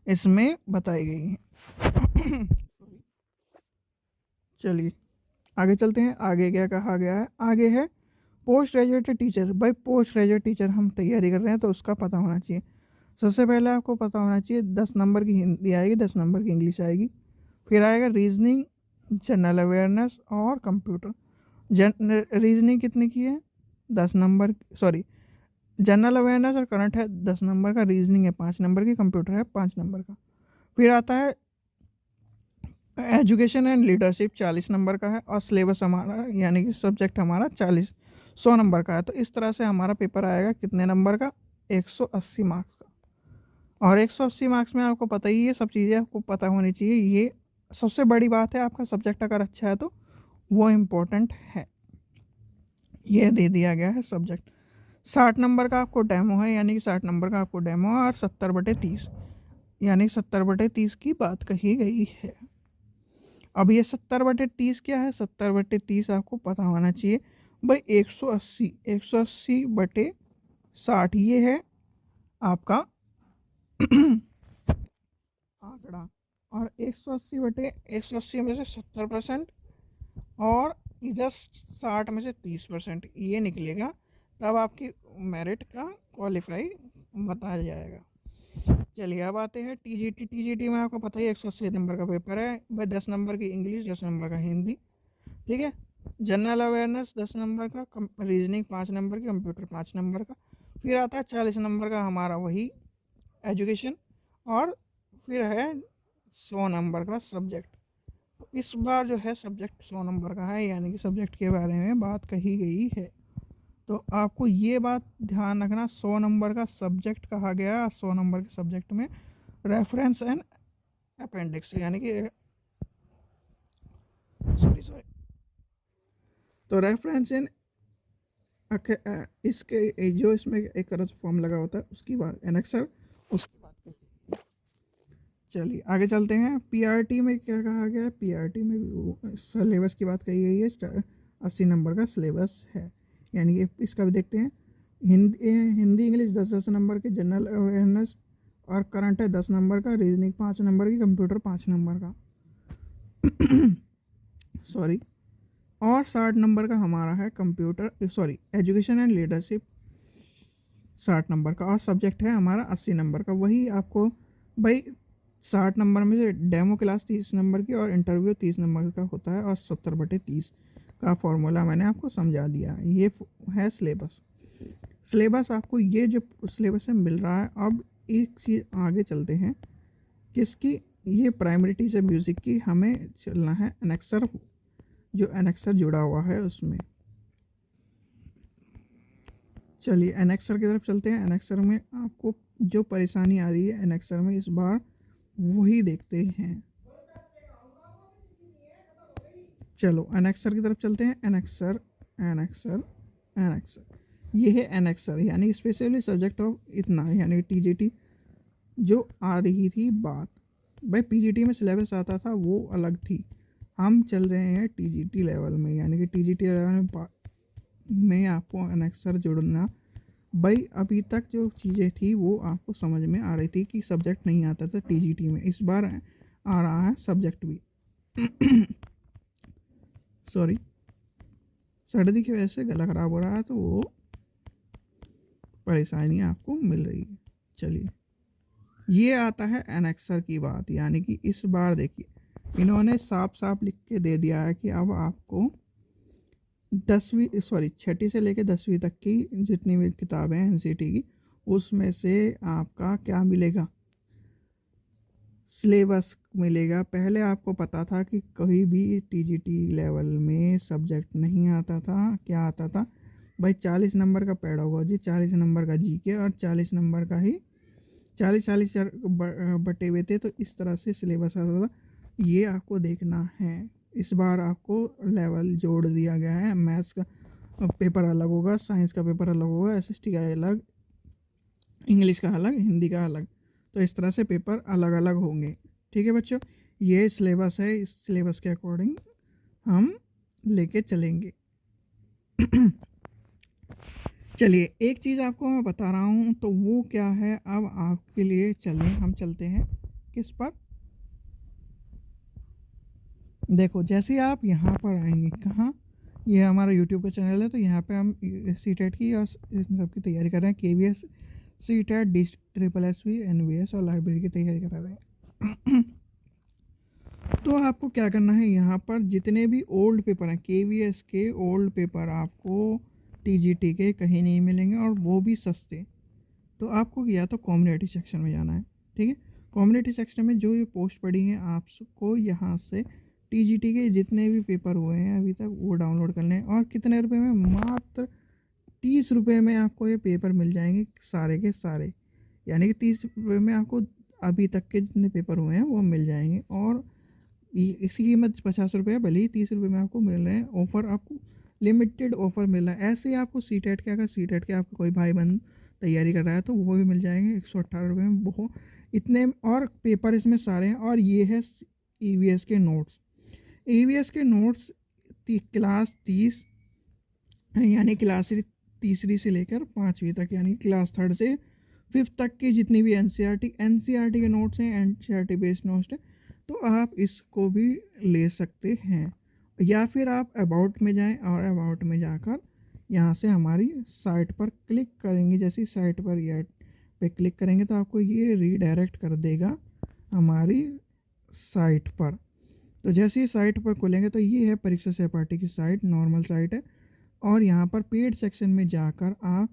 A: इसमें बताई गई हैं। चलिए आगे चलते हैं। आगे क्या कहा गया है, आगे है पोस्ट ग्रेजुएट टीचर। भाई पोस्ट ग्रेजुएट टीचर हम तैयारी कर रहे हैं तो उसका पता होना चाहिए। सबसे पहले आपको पता होना चाहिए 10 नंबर की हिंदी आएगी, 10 नंबर की इंग्लिश आएगी। फिर आएगा रीजनिंग, जनरल अवेयरनेस और कंप्यूटर। रीजनिंग कितने की है, 10 नंबर, सॉरी, जनरल अवेयरनेस और करंट है 10 नंबर का, रीजनिंग है 5 नंबर की, कंप्यूटर है 5 नंबर का। फिर आता है एजुकेशन एंड लीडरशिप 40 नंबर का है, और सिलेबस हमारा यानी कि सब्जेक्ट हमारा 100 नंबर का है। तो इस तरह से हमारा पेपर आएगा कितने नंबर का, 180 मार्क्स का। और 180 मार्क्स में आपको पता ही है, सब चीज़ें आपको पता होनी चाहिए। ये सबसे बड़ी बात है, आपका सब्जेक्ट अगर अच्छा है तो वो इम्पोर्टेंट है। ये दे दिया गया है सब्जेक्ट। 60 नंबर का आपको डेमो है, यानी कि 60 नंबर का आपको डेमो है, और 70/30 यानी 70/30 की बात कही गई है। अब ये 70/30 क्या है, 70/30 आपको पता होना चाहिए भाई। 180 ये है आपका आंकड़ा, और 180/180 में से 70%, और इधर 60 में से 30% ये निकलेगा, तब आपकी मेरिट का क्वालिफाई बताया जाएगा। चलिए अब आते हैं टीजीटी। टीजीटी में आपको पता ही 180 नंबर का पेपर है भाई, 10 नंबर की इंग्लिश, 10 नंबर का हिंदी, ठीक है। जनरल अवेयरनेस 10 नंबर का, रीजनिंग 5 नंबर की, कंप्यूटर 5 नंबर का। फिर आता है 40 नंबर का हमारा वही एजुकेशन, और फिर है 100 नंबर का सब्जेक्ट। तो इस बार जो है सब्जेक्ट 100 नंबर का है, यानी कि सब्जेक्ट के बारे में बात कही गई है। तो आपको ये बात ध्यान रखना, 100 नंबर का सब्जेक्ट कहा गया। 100 नंबर के सब्जेक्ट में रेफरेंस एंड अपेंडिक्स, यानी कि सॉरी, तो रेफरेंस एंड इसके जो इसमें एक तरह से फॉर्म लगा होता है उसकी बात, एनेक्सर, उसकी बात कही। चलिए आगे चलते हैं। पीआरटी में क्या कहा गया है? पीआरटी में सिलेबस की बात कही गई है। 80 नंबर का सिलेबस है, यानी कि इसका भी देखते हैं। हिंदी इंग्लिश 10-10 नंबर के, जनरल अवेयरनेस और करंट है 10 नंबर का, रीजनिंग 5 नंबर की, कंप्यूटर 5 नंबर का सॉरी। और 60 नंबर का हमारा है computer sorry education and leadership, 60 number का। और सब्जेक्ट है हमारा 80 नंबर का। वही आपको भाई 60 नंबर में से डेमो क्लास 30 नंबर की और इंटरव्यू 30 नंबर का होता है, और 70/30 का फॉर्मूला मैंने आपको समझा दिया। ये है सिलेबस। सिलेबस आपको ये जो सिलेबस है मिल रहा है। अब एक चीज़ आगे चलते हैं, किसकी? ये प्राइमरी टीचर म्यूज़िक की हमें चलना है एनेक्सर, जो एनेक्सर जुड़ा हुआ है उसमें। चलिए एनेक्सर की तरफ चलते हैं। एनेक्सर में आपको जो परेशानी आ रही है एनेक्सर में इस बार वही देखते हैं। चलो एनेक्सर की तरफ चलते हैं। एनेक्सर एनेक्सर एनेक्सर ये है एनेक्सर, यानी स्पेशली सब्जेक्ट ऑफ इतना, यानी टीजीटी जो आ रही थी बात। भाई पीजीटी में सिलेबस आता था वो अलग थी, हम चल रहे हैं टीजीटी लेवल में, यानी कि टीजीटी लेवल में आपको एनेक्सर जोड़ना। भाई अभी तक जो चीज़ें थी वो आपको समझ में आ रही थी कि सब्जेक्ट नहीं आता था टीजीटी में, इस बार आ रहा है सब्जेक्ट भी सॉरी, सर्दी की वजह से गला ख़राब हो रहा है तो वो परेशानी आपको मिल रही है। चलिए ये आता है एनेक्सर की बात, यानी कि इस बार देखिए इन्होंने साफ साफ लिख के दे दिया है कि अब आपको 6ठी से लेकर 10वीं तक की जितनी भी किताबें हैं एनसीटी की, उसमें से आपका क्या मिलेगा? सिलेबस मिलेगा। पहले आपको पता था कि कहीं भी टीजीटी लेवल में सब्जेक्ट नहीं आता था, क्या आता था भाई? 40 नंबर का पेडागोजी, 40 नंबर का जीके और 40 नंबर का ही 40-40 बटे हुए थे। तो इस तरह से सिलेबस आता था, ये आपको देखना है। इस बार आपको लेवल जोड़ दिया गया है। मैथ्स का पेपर अलग होगा, साइंस का पेपर अलग होगा, एसएसटी का अलग, इंग्लिश का अलग, हिंदी का अलग। तो इस तरह से पेपर अलग अलग होंगे। ठीक है बच्चों, ये सिलेबस है, इस सिलेबस के अकॉर्डिंग हम लेके चलेंगे चलिए एक चीज़ आपको मैं बता रहा हूँ, तो वो क्या है अब आपके लिए। चलिए हम चलते हैं किस पर। देखो जैसे आप यहाँ पर आएंगे, कहाँ? ये हमारा यूट्यूब का चैनल है, तो यहाँ पे हम सीटेट की और इस सब की तैयारी कर रहे हैं। केवीएस, सीटेट, DSSSB, एनवीएस और लाइब्रेरी की तैयारी कर रहे हैं तो आपको क्या करना है, यहाँ पर जितने भी ओल्ड पेपर हैं केवीएस के, ओल्ड पेपर आपको टीजीटी के कहीं नहीं मिलेंगे, और वो भी सस्ते। तो आपको या तो कम्युनिटी सेक्शन में जाना है। ठीक है, कम्युनिटी सेक्शन में जो ये पोस्ट पड़ी हैं आपको यहाँ से टीजीटी के जितने भी पेपर हुए हैं अभी तक वो डाउनलोड कर लें। और कितने रुपए में? मात्र 30 रुपये में आपको ये पेपर मिल जाएंगे सारे के सारे, यानी कि 30 रुपये में आपको अभी तक के जितने पेपर हुए हैं वो मिल जाएंगे। और इसकी कीमत 50 रुपये है, भले ही 30 रुपये में आपको मिल रहे हैं। ऑफ़र आपको लिमिटेड ऑफ़र मिल रहा है। ऐसे ही आपको सीटेट के, अगर सीटेट के आपका कोई भाई बहन तैयारी कर रहा है तो वो भी मिल जाएंगे 118 रुपये में। बहुत इतने और पेपर इसमें सारे हैं। और ये है ईवीएस के नोट्स। ईवीएस के नोट्स क्लास 30, यानी क्लास तीसरी से लेकर 5वीं तक, यानी क्लास 3rd से 5th तक की जितनी भी एनसीईआरटी के नोट्स हैं, एनसीईआरटी बेस्ड नोट्स हैं, तो आप इसको भी ले सकते हैं। या फिर आप अबाउट में जाएं और अबाउट में जाकर यहाँ से हमारी साइट पर क्लिक करेंगे। जैसी साइट पर या पे क्लिक करेंगे तो आपको ये रीडायरेक्ट कर देगा हमारी साइट पर। तो जैसे ही साइट पर खोलेंगे तो ये है परीक्षा सहपाठी की साइट, नॉर्मल साइट है। और यहाँ पर पेड सेक्शन में जाकर आप,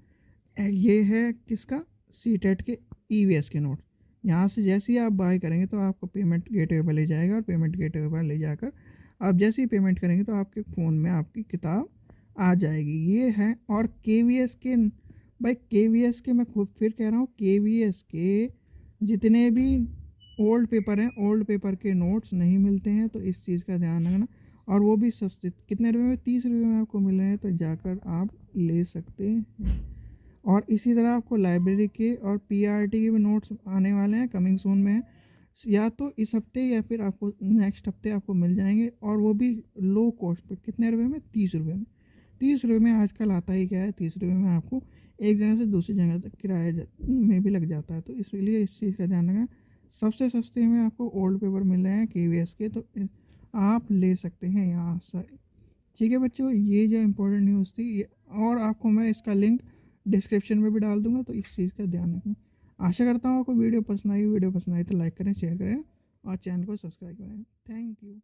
A: ये है किसका? सीटेट के ईवीएस के नोट्स। यहाँ से जैसे ही आप बाय करेंगे तो आपको पेमेंट गेटवे पर ले जाएगा, और पेमेंट गेटवे पर ले जाकर आप जैसे ही पेमेंट करेंगे तो आपके फ़ोन में आपकी किताब आ जाएगी। ये है। और केवीएस के भाई, केवीएस के मैं खुद फिर कह रहा हूँ, केवीएस के जितने भी ओल्ड पेपर हैं, ओल्ड पेपर के नोट्स नहीं मिलते हैं, तो इस चीज़ का ध्यान रखना। और वो भी सस्ते, कितने रुपए में, 30 रुपये में आपको मिल रहे हैं, तो जाकर आप ले सकते हैं। और इसी तरह आपको लाइब्रेरी के और पीआरटी के भी नोट्स आने वाले हैं, कमिंग सून में है। या तो इस हफ्ते या फिर आपको नेक्स्ट हफ्ते आपको मिल जाएंगे, और वो भी लो कॉस्ट पे। कितने रुपए में, 30 रुपये में। 30 रुपये में आजकल आता ही क्या है, 30 रुपये में आपको एक जगह से दूसरी जगह तक किराया में भी लग जाता है। तो इसलिए इस चीज़ का ध्यान रखना। सबसे सस्ते में आपको ओल्ड पेपर मिल रहे हैं केवीएस के, तो आप ले सकते हैं यहाँ से। ठीक है बच्चों, ये जो इम्पोर्टेंट न्यूज़ थी ये, और आपको मैं इसका लिंक डिस्क्रिप्शन में भी डाल दूंगा, तो इस चीज़ का ध्यान रखें। आशा करता हूँ आपको वीडियो पसंद आई। वीडियो पसंद आई तो लाइक करें, शेयर करें और चैनल को सब्सक्राइब करें। Thank you.